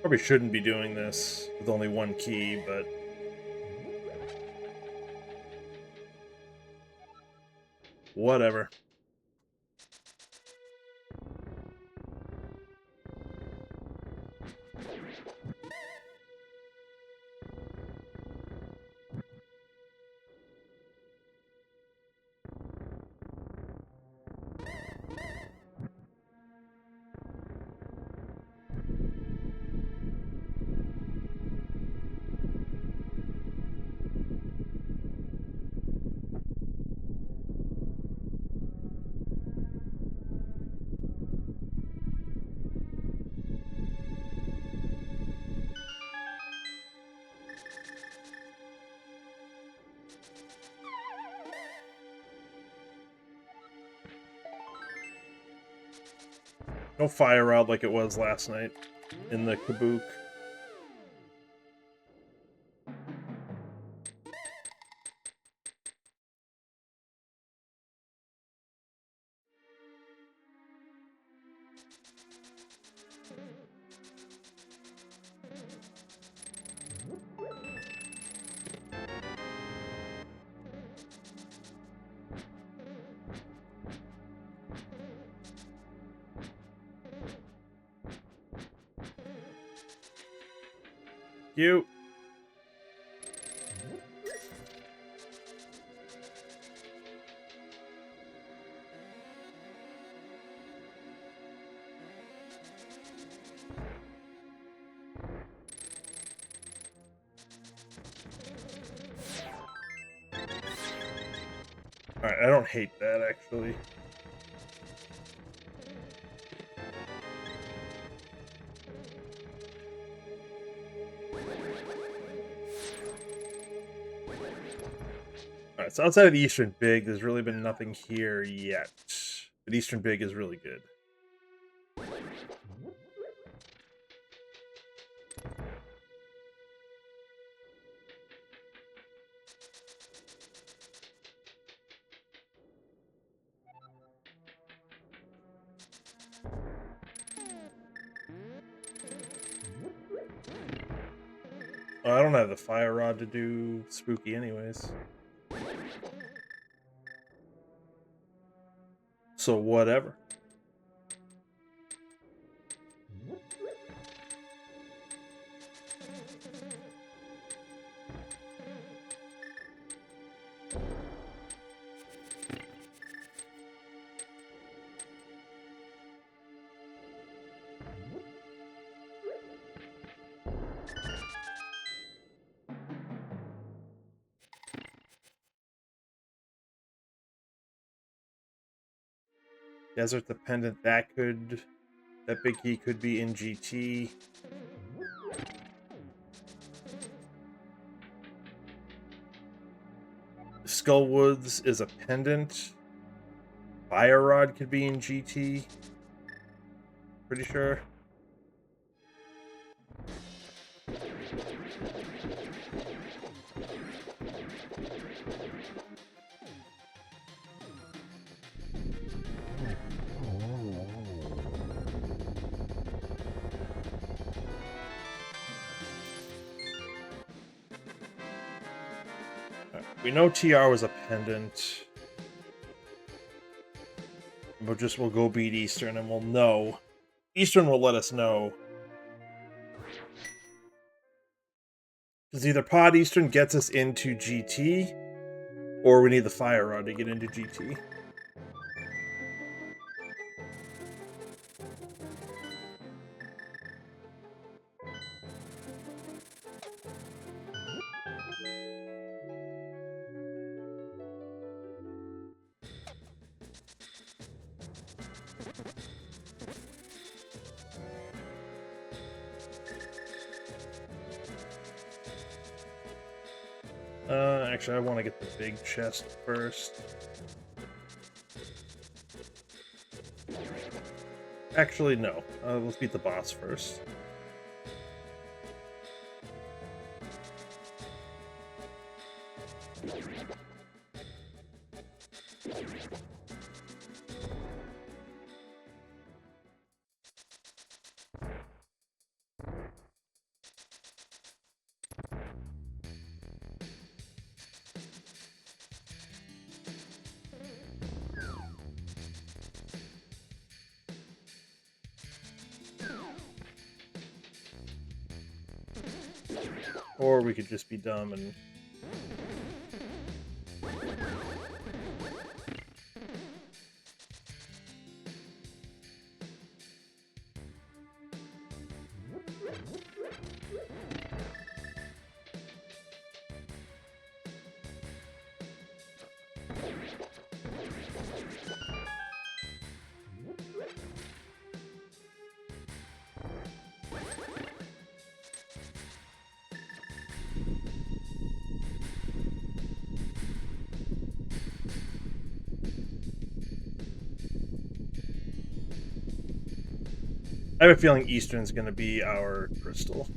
Probably shouldn't be doing this with only 1 key, but whatever. No fire rod like it was last night in the kabook. You. Alright, I don't hate that, actually. Alright, so outside of the Eastern Big, there's really been nothing here yet. But Eastern Big is really good. Oh, I don't have the fire rod to do spooky anyways. So whatever. Desert Dependent, that big key could be in GT. Skullwoods is a pendant. Fire Rod could be in GT. Pretty sure. We know TR was a pendant. We'll go beat Eastern and we'll know. Eastern will let us know. Because either Pod Eastern gets us into GT, or we need the Fire Rod to get into GT. Actually, I want to get the big chest first. Actually, no. Let's beat the boss first. Or we could just be dumb and... I have a feeling Eastern's going to be our crystal.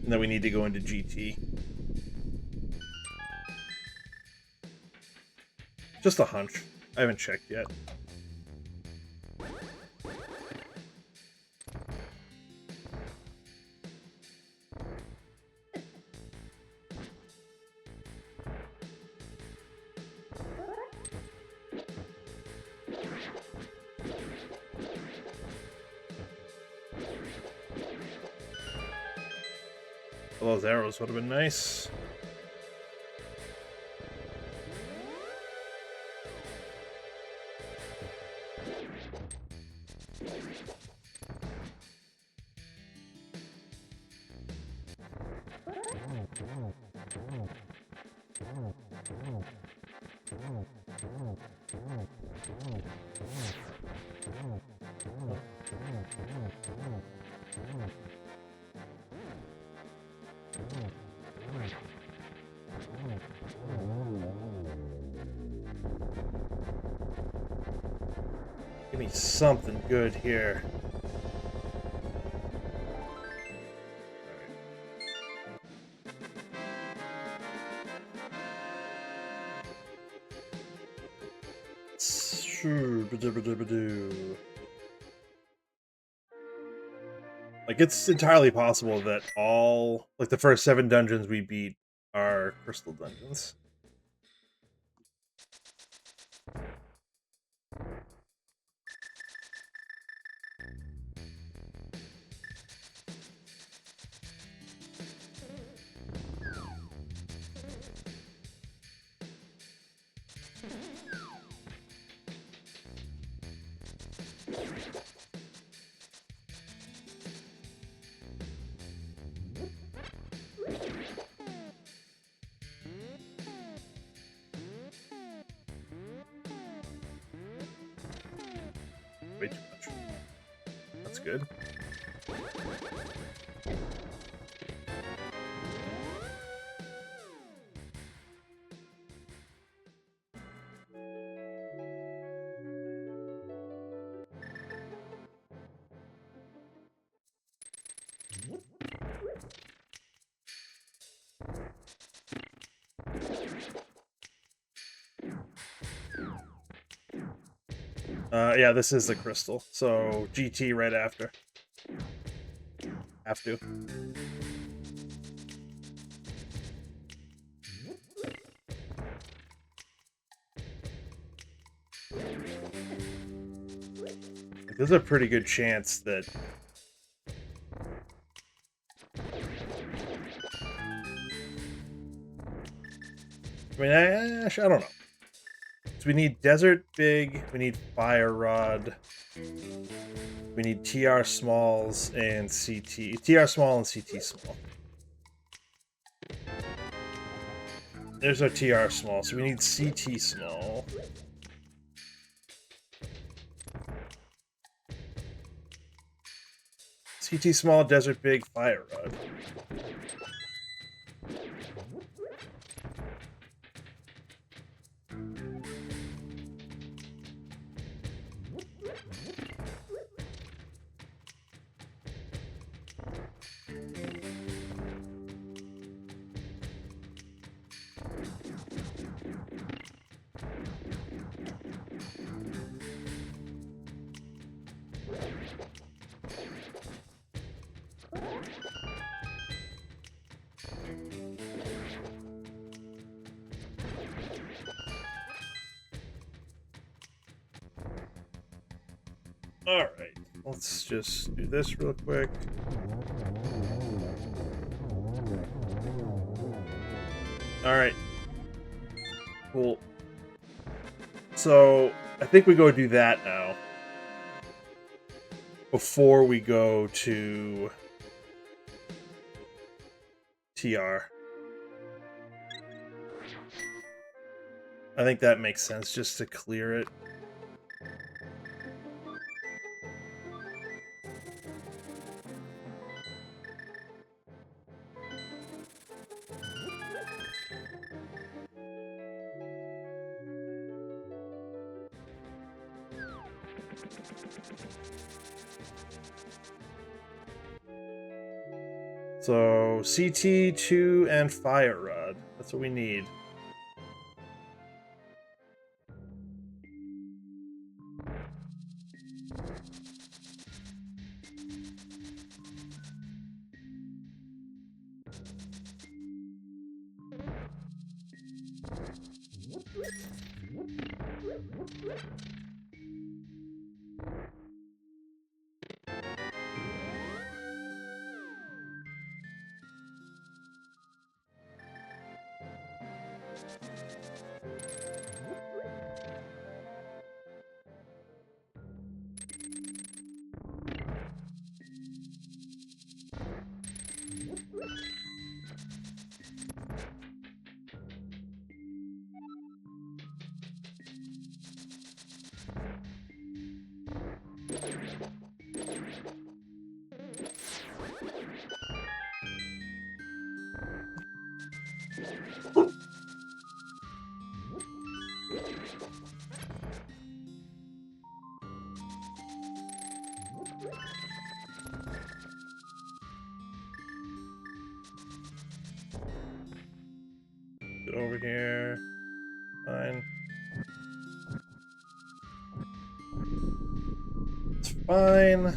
And then we need to go into GT. Just a hunch. I haven't checked yet. Those arrows would have been nice. Give me something good here. Like, it's entirely possible that all, like, the first 7 dungeons we beat are crystal dungeons. Way too much. That's good. Yeah, this is the crystal. So GT right after. Have to. Like, there's a pretty good chance that I mean, I don't know. So we need Desert Big, we need Fire Rod, we need TR Smalls and CT. TR Small and CT Small. There's our TR Small, so we need CT Small. CT Small, Desert Big, Fire Rod. Alright, let's just do this real quick. Alright. Cool. So, I think we go do that now. Before we go to TR. I think that makes sense, just to clear it. So CT2 and fire rod. That's what we need. Get over here. Fine. It's fine.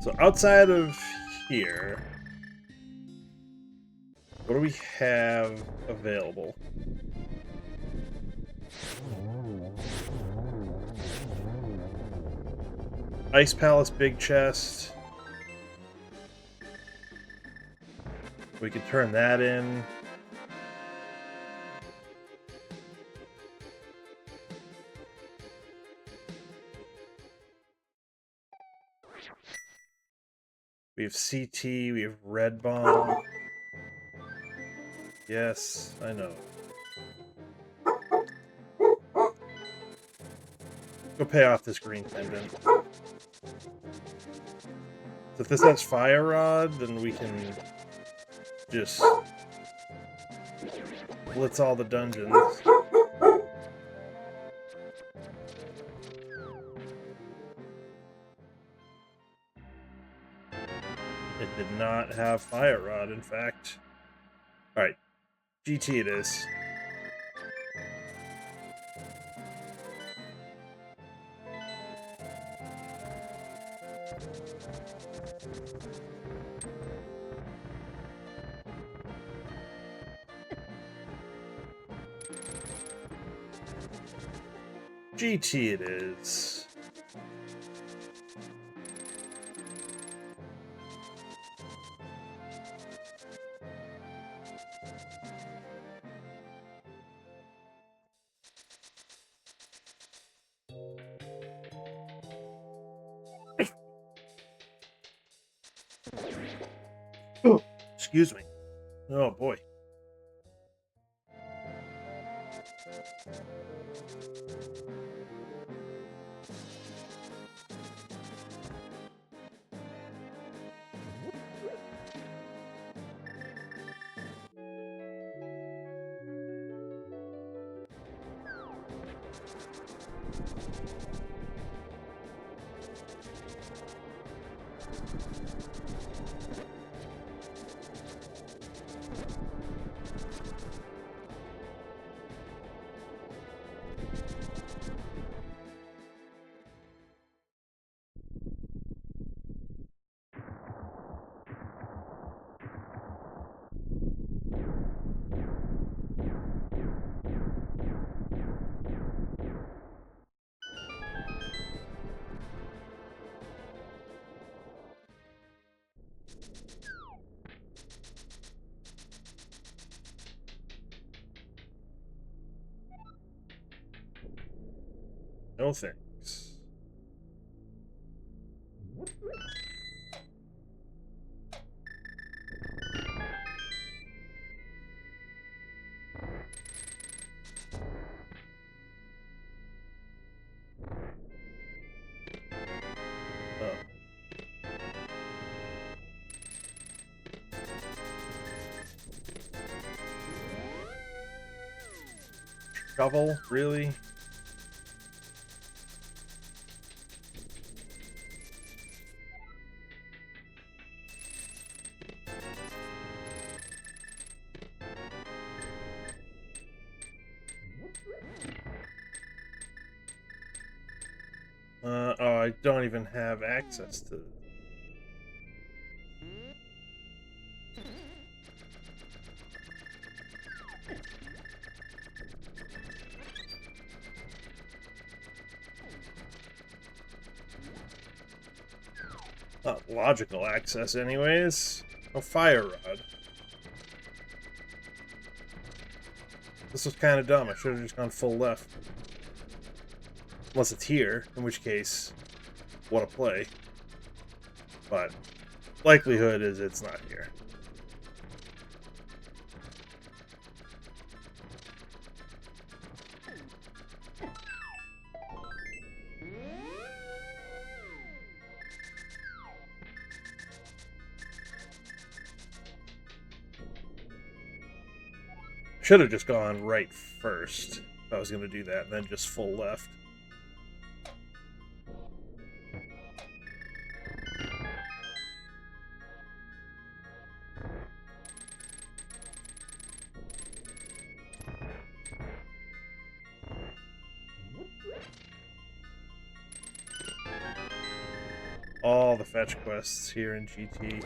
So outside of here, what do we have available? Ice Palace, big chest. We could turn that in. We have CT, we have Red Bomb. Yes, I know. Go pay off this green pendant. So if this has Fire Rod, then we can just blitz all the dungeons. It did not have Fire Rod, in fact. Alright, GT it is. GT it is. Oh, excuse me. Oh boy. No thanks. Oh. Shovel? Really? Oh, I don't even have access to... Not logical access, anyways. A fire rod. This was kind of dumb. I should have just gone full left. Unless it's here, in which case, what a play. But likelihood is it's not here. Should have just gone right first if I was going to do that, and then just full left. All the fetch quests here in GT.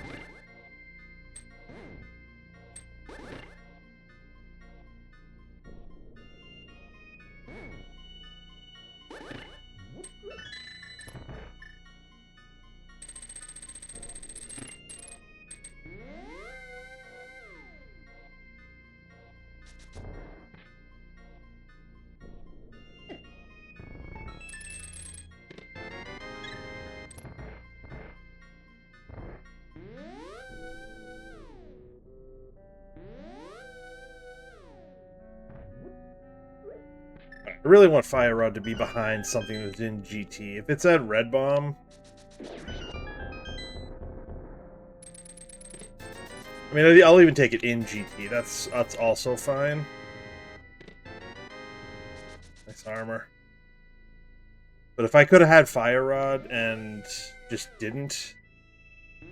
I really want Fire Rod to be behind something that's in GT. If it's at Red Bomb... I mean, I'll even take it in GT. That's also fine. Nice armor. But if I could have had Fire Rod and just didn't... I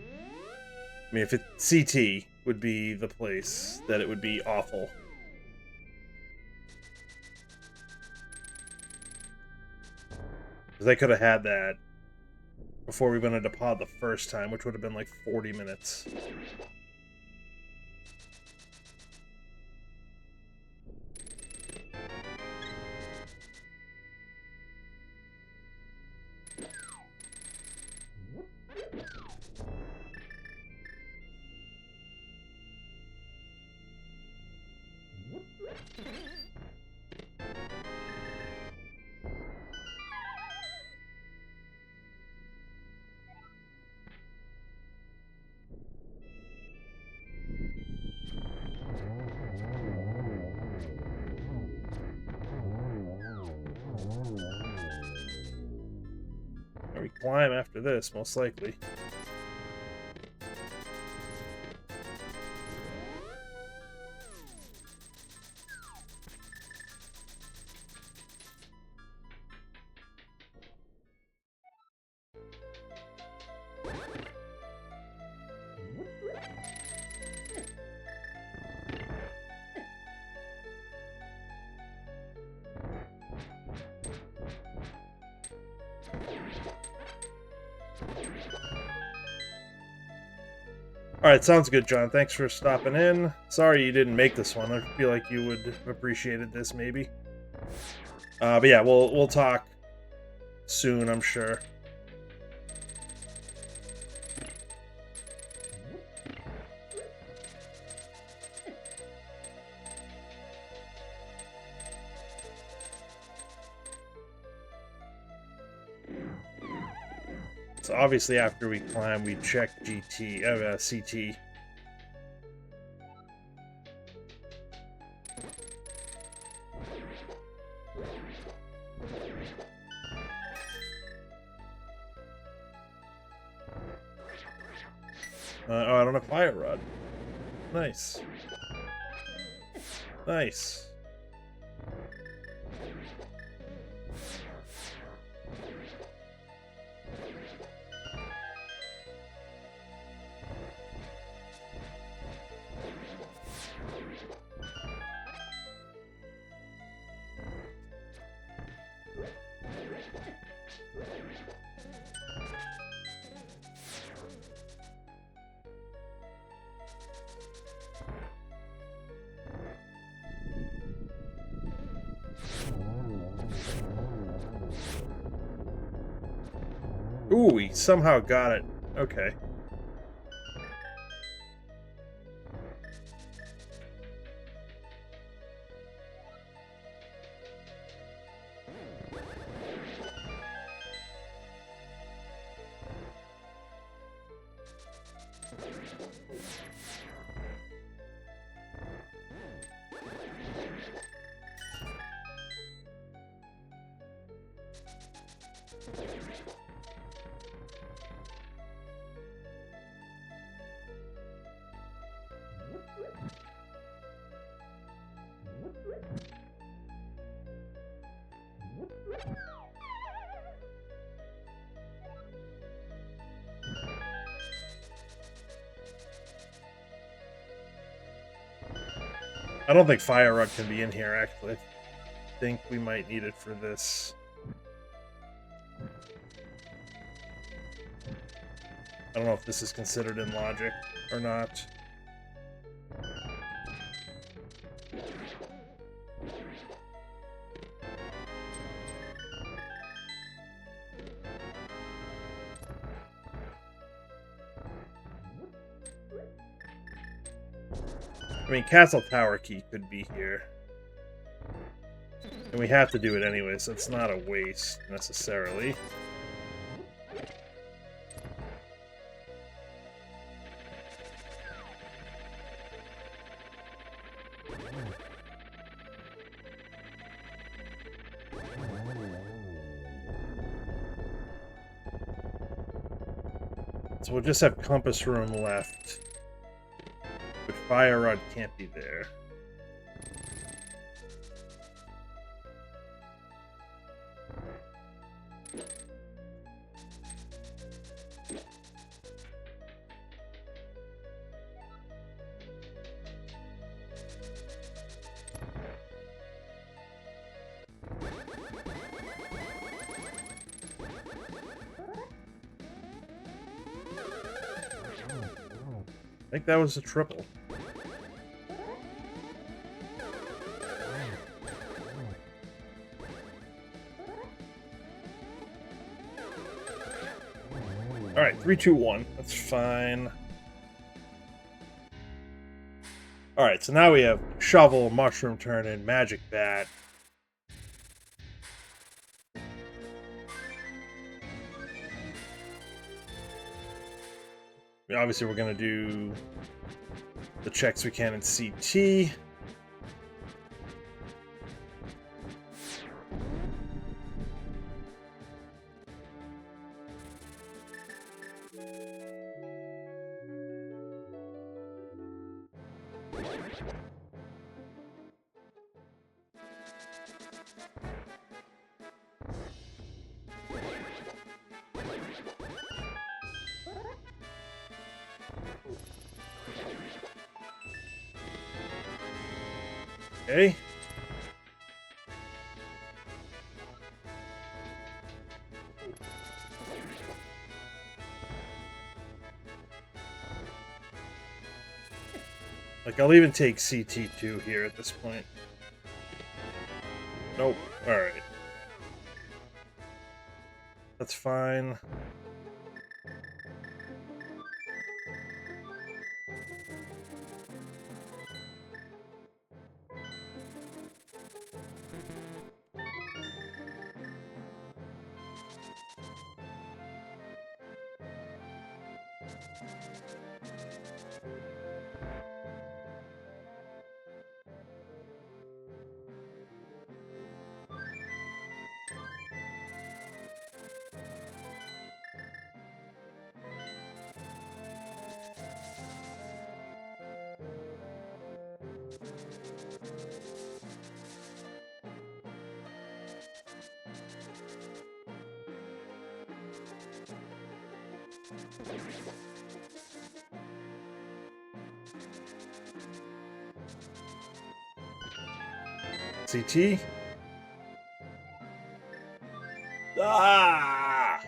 mean, if it... CT would be the place that it would be awful. Because I could have had that before we went into pod the first time, which would have been like 40 minutes. We climb after this, most likely. Alright, sounds good, John. Thanks for stopping in. Sorry you didn't make this one. I feel like you would have appreciated this, maybe. But yeah, we'll talk soon, I'm sure. So obviously after we climb, we check CT. Oh, I don't have Fire Rod. Nice. Nice. Ooh, we somehow got it. Okay. I don't think Fire Rod can be in here, actually. I think we might need it for this. I don't know if this is considered in logic or not. I mean, Castle Tower Key could be here. And we have to do it anyway, so it's not a waste, necessarily. So we'll just have Compass Room left. But Fire Rod can't be there. I think that was a triple. Alright, 3, 2, 1. That's fine. Alright, so now we have Shovel, Mushroom Turn, and Magic Bat. Obviously, we're going to do the checks we can in CT. Okay. Like, I'll even take CT2 here at this point. Nope. Alright. That's fine. CT. Ah!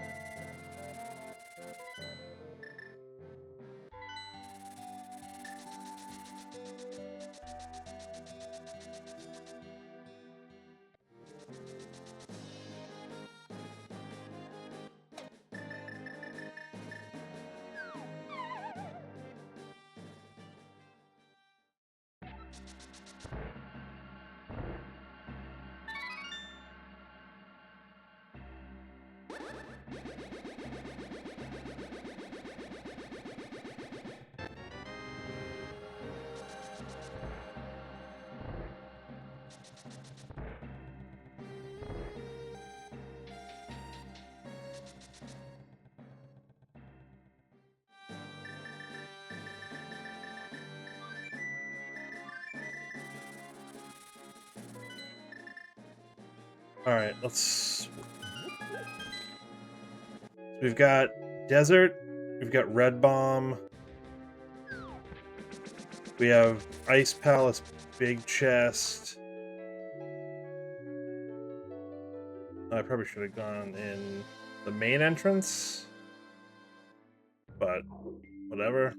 All right, let's. We've got desert. We've got red bomb. We have ice palace, big chest. I probably should have gone in the main entrance, but whatever.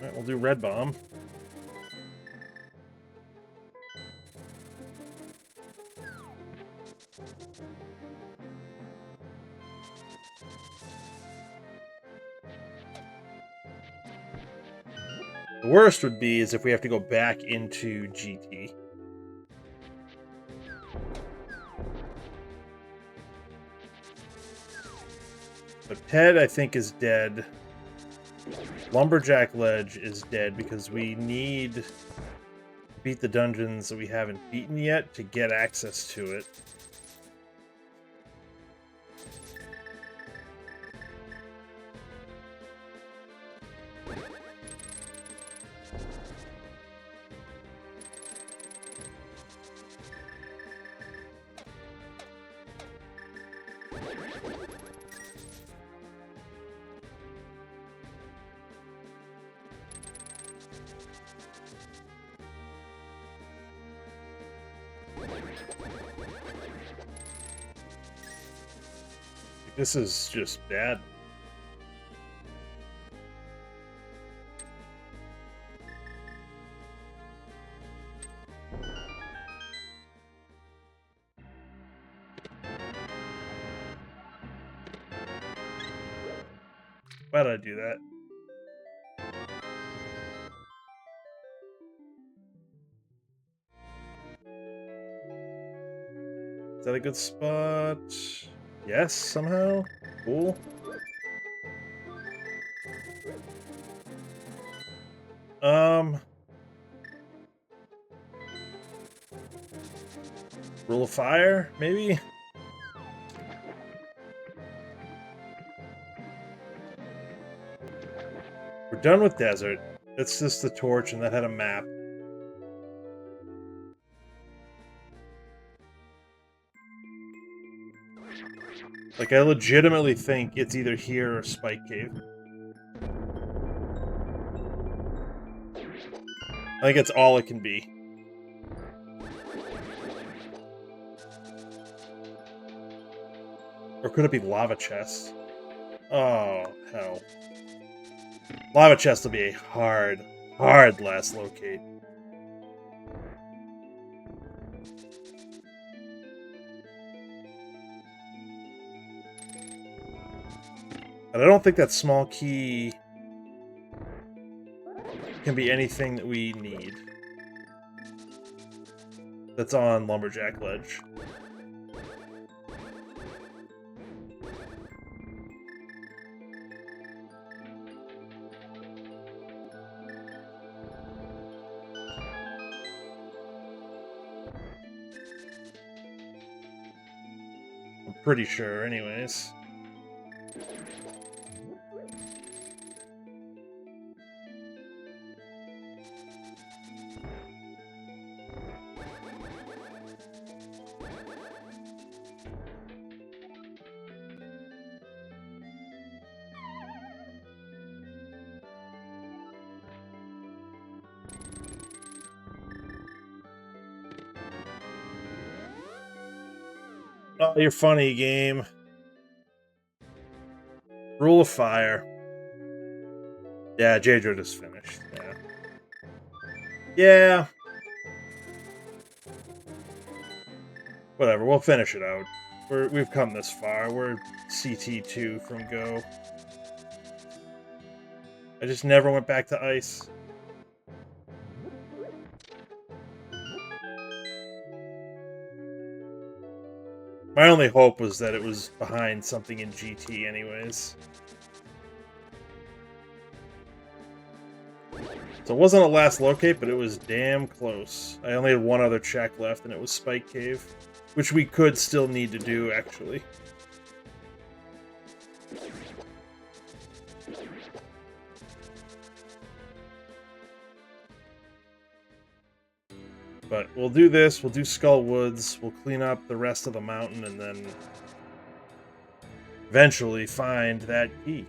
Alright, we'll do red bomb. The worst would be is if we have to go back into GT. But Ted, I think, is dead. Lumberjack Ledge is dead because we need to beat the dungeons that we haven't beaten yet to get access to it. This is just bad. Why did I do that? Is that a good spot? Yes, somehow? Cool. Rule of Fire, maybe? We're done with Desert. It's just the torch, and that had a map. Like, I legitimately think it's either here or Spike Cave. I think it's all it can be. Or could it be Lava Chest? Oh, hell. Lava Chest will be a hard last locate. And I don't think that small key can be anything that we need. That's on Lumberjack Ledge. I'm pretty sure, anyways. Oh, you're funny, game. Rule of Fire. Yeah, J-Dro just finished. Yeah. Yeah. Whatever, we'll finish it out. We've come this far. We're CT2 from Go. I just never went back to Ice. My only hope was that it was behind something in GT anyways. So it wasn't a last locate, but it was damn close. I only had one other check left, and it was Spike Cave, which we could still need to do, actually. But we'll do this, we'll do Skull Woods, we'll clean up the rest of the mountain, and then eventually find that key.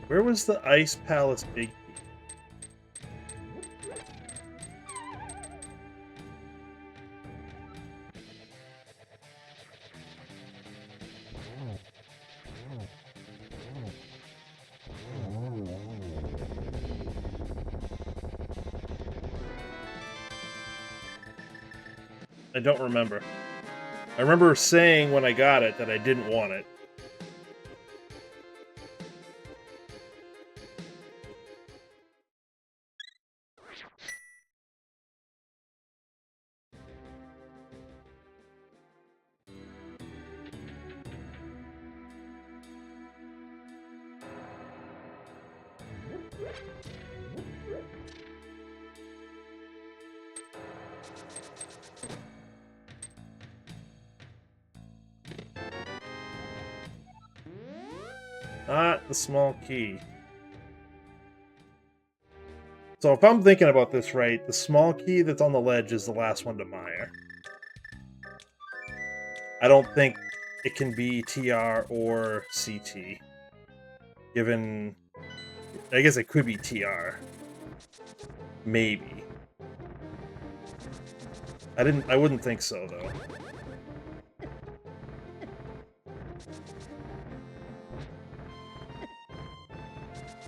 Where was the Ice Palace big key? I don't remember. I remember saying when I got it that I didn't want it. Not the small key. So if I'm thinking about this right, the small key that's on the ledge is the last one to mire. I don't think it can be TR or CT. Given... I guess it could be TR. Maybe. I wouldn't think so, though.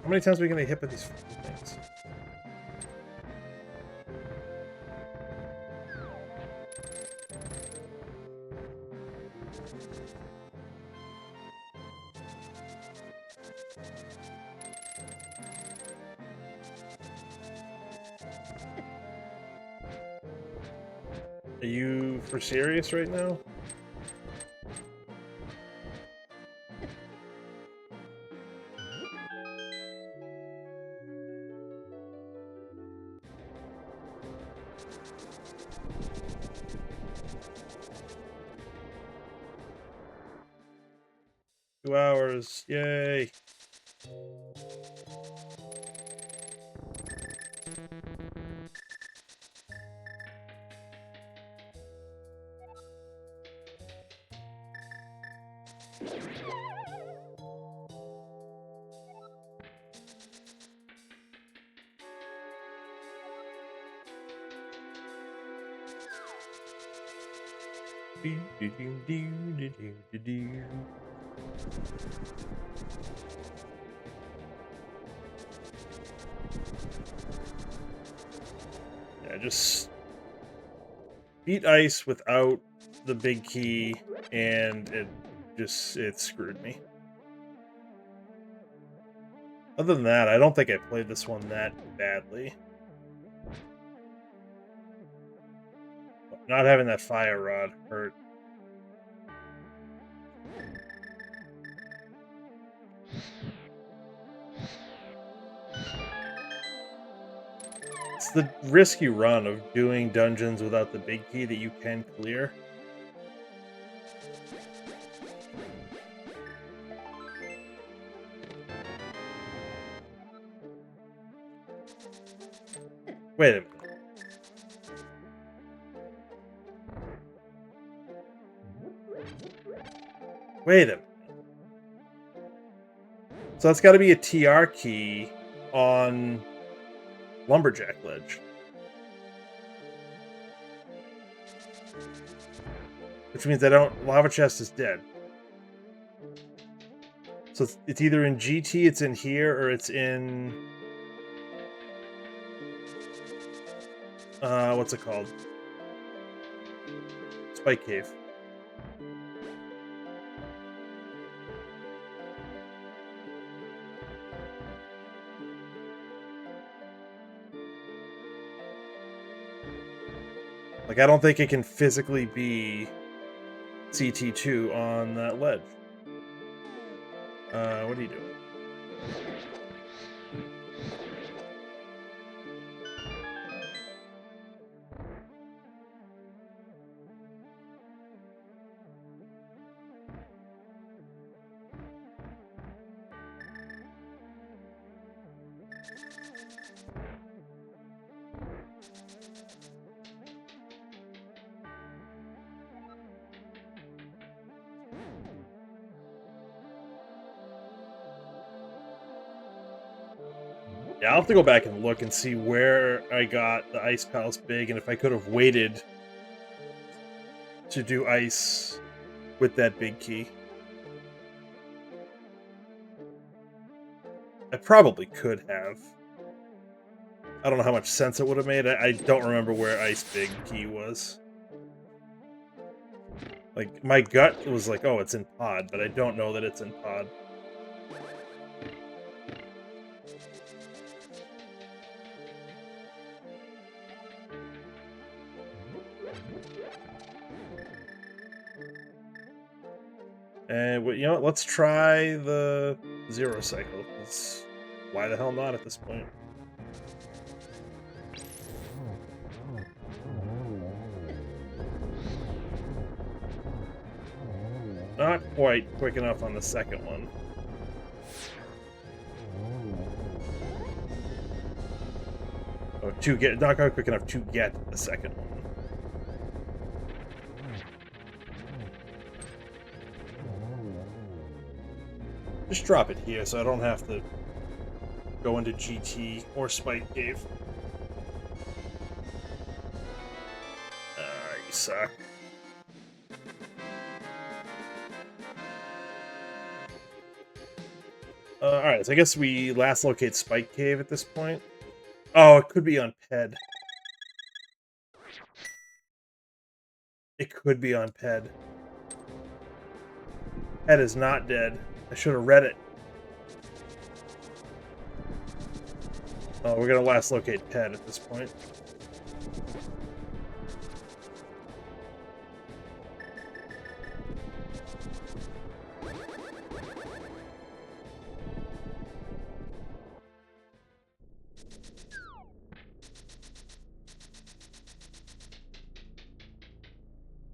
How many times are we gonna hit with these things? Are you for serious right now? Two hours, yay! Yeah, just beat Ice without the big key, and it screwed me. Other than that, I don't think I played this one that badly. But not having that fire rod hurt. the risky run of doing dungeons without the big key that you can clear. Wait a minute. Wait a minute. So that's got to be a TR key on Lumberjack Ledge. Which means Lava Chest is dead. So it's either in GT, it's in here, or it's in... what's it called? Spike Cave. Like, I don't think it can physically be CT2 on that ledge. What are you doing? Yeah, I'll have to go back and look and see where I got the Ice Palace big, and if I could have waited to do ice with that big key. I probably could have. I don't know how much sense it would have made. I don't remember where ice big key was. Like, my gut was like, oh, it's in pod, but I don't know that it's in pod. And you know what? Let's try the zero cycle. Because why the hell not at this point? Not quite quick enough on the second one. Oh, not quite quick enough to get the second one. Just drop it here so I don't have to go into GT or Spike Cave. You suck. Alright, so I guess we last locate Spike Cave at this point. Oh, it could be on Ped. It could be on Ped. Ped is not dead. I should have read it. Oh, we're gonna last locate Ped at this point.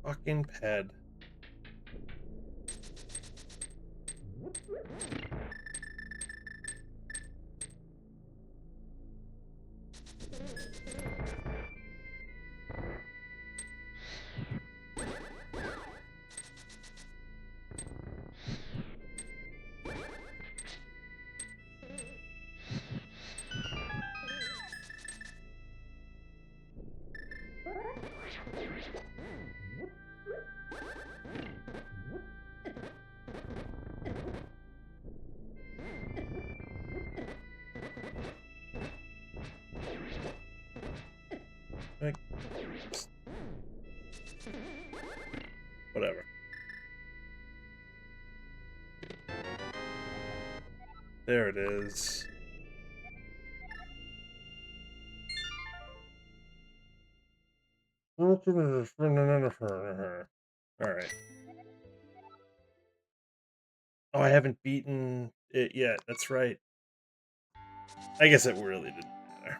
Fucking Ped. Whatever. There it is. Alright. Oh, I haven't beaten it yet. That's right. I guess it really didn't matter.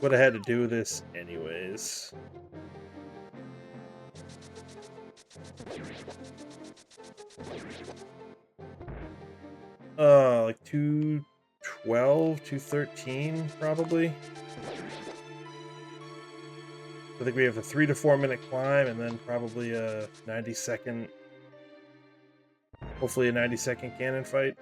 Would have had to do this anyways. Like 212, 213, probably. I think we have a 3 to 4 minute climb, and then probably a 90-second, hopefully a 90-second cannon fight.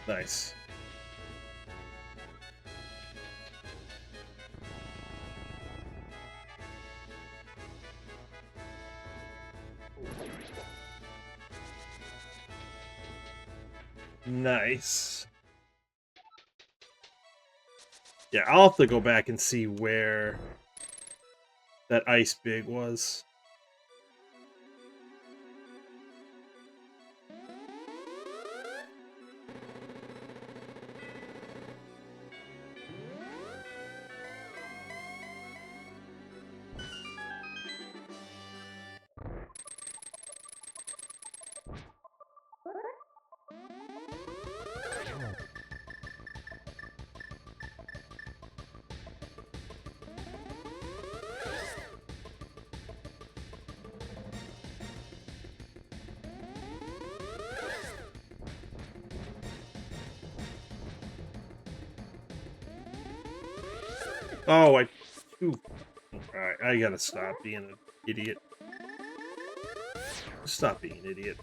Nice. Nice. Yeah, I'll have to go back and see where that ice big was. Oh, Alright, I gotta stop being an idiot. Stop being an idiot.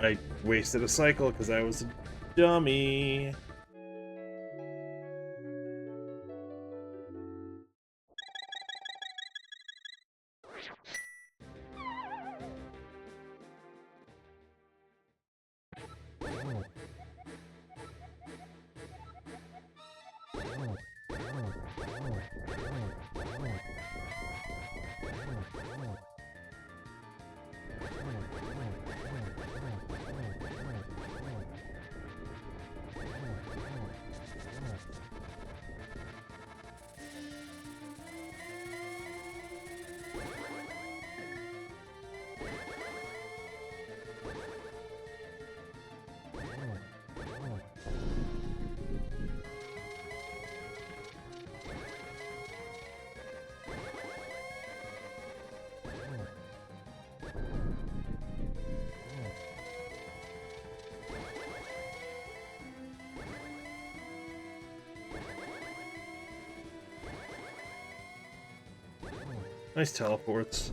I wasted a cycle because I was a dummy. Nice teleports.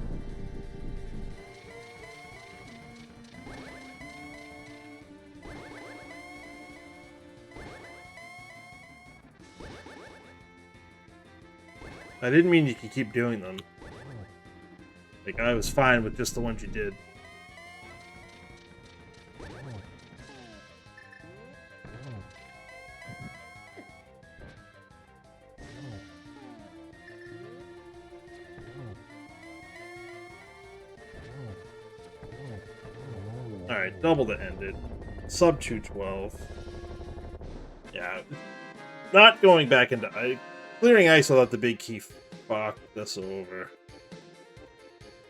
I didn't mean you could keep doing them. Like, I was fine with just the ones you did. Alright, double to end it. Sub 212. Yeah. Not going back into ice. Clearing ice without the big key fucked this over.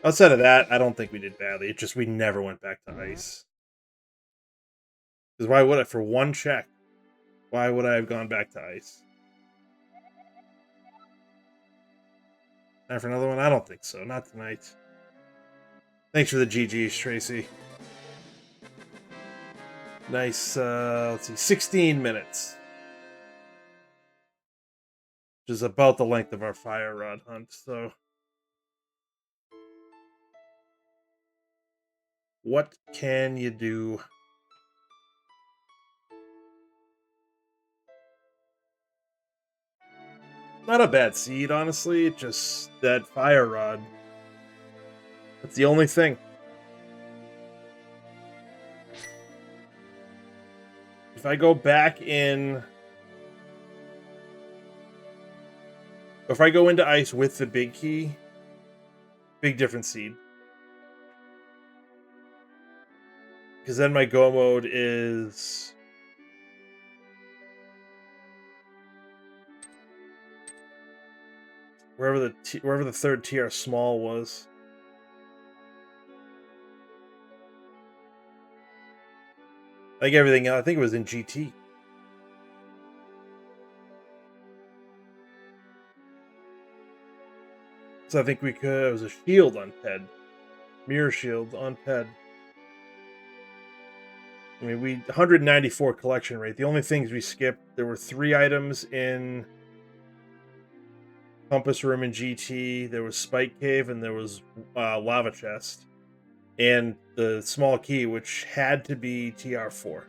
Outside of that, I don't think we did badly. It's just we never went back to ice. Because why would I? For one check, why would I have gone back to ice? Time for another one? I don't think so. Not tonight. Thanks for the GGs, Tracy. Nice, let's see, 16 minutes. Which is about the length of our fire rod hunt, so... What can you do? Not a bad seed, honestly. Just that fire rod. That's the only thing. If I go back in... If I go into ice with the big key, big different seed. Because then my go mode is... wherever the third TR small was. Like everything else, I think it was in GT. So I think we could... It was a shield on Ped. Mirror shield on Ped. I mean, 194 collection rate. The only things we skipped, there were 3 items in Compass Room in GT. There was Spike Cave, and there was Lava Chest. And the small key, which had to be TR4.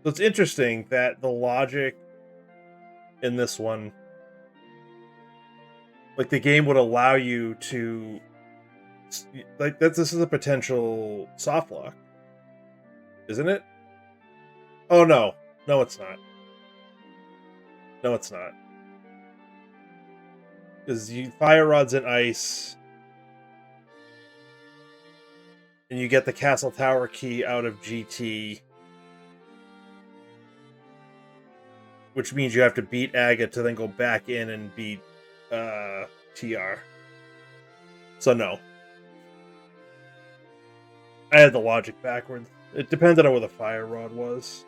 So it's interesting that the logic in this one, like the game would allow you to, like this is a potential soft lock, isn't it? Oh no, no it's not. No it's not. Because you fire rods in ice, and you get the Castle Tower key out of GT, which means you have to beat Agate to then go back in and beat TR. So no. I had the logic backwards. It depended on where the fire rod was.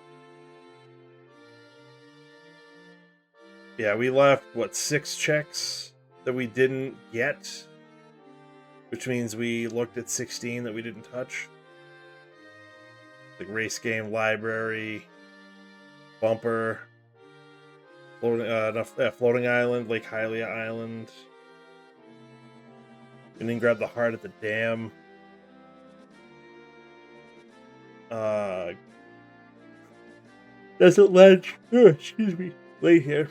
Yeah, we left, what, 6 checks that we didn't get? Which means we looked at 16 that we didn't touch. Like race game, library, bumper, floating island, Lake Hylia Island. And then grab the heart at the dam. Desert Ledge. Oh, excuse me. Late here.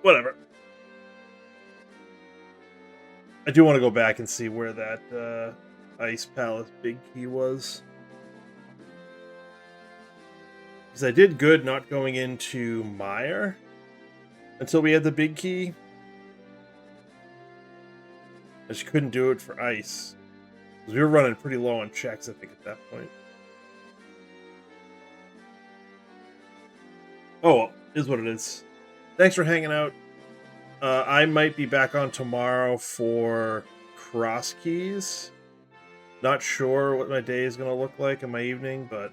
Whatever. I do want to go back and see where that Ice Palace big key was. Because I did good not going into Mire until we had the big key. I just couldn't do it for Ice. Because we were running pretty low on checks, I think, at that point. Oh, well, is what it is. Thanks for hanging out. I might be back on tomorrow for Cross Keys. Not sure what my day is going to look like in my evening, but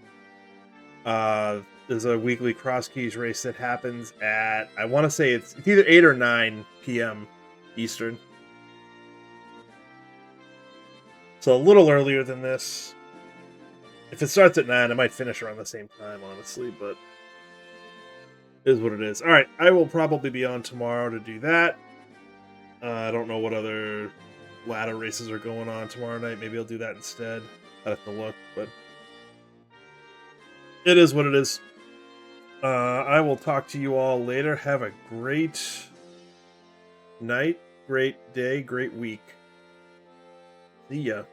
there's a weekly Cross Keys race that happens at, I want to say it's either 8 or 9 p.m. Eastern. So a little earlier than this. If it starts at 9, I might finish around the same time, honestly, but it is what it is. Alright, I will probably be on tomorrow to do that. I don't know what other ladder races are going on tomorrow night. Maybe I'll do that instead. I'd have to look, but it is what it is. I will talk to you all later. Have a great night, great day, great week. See ya.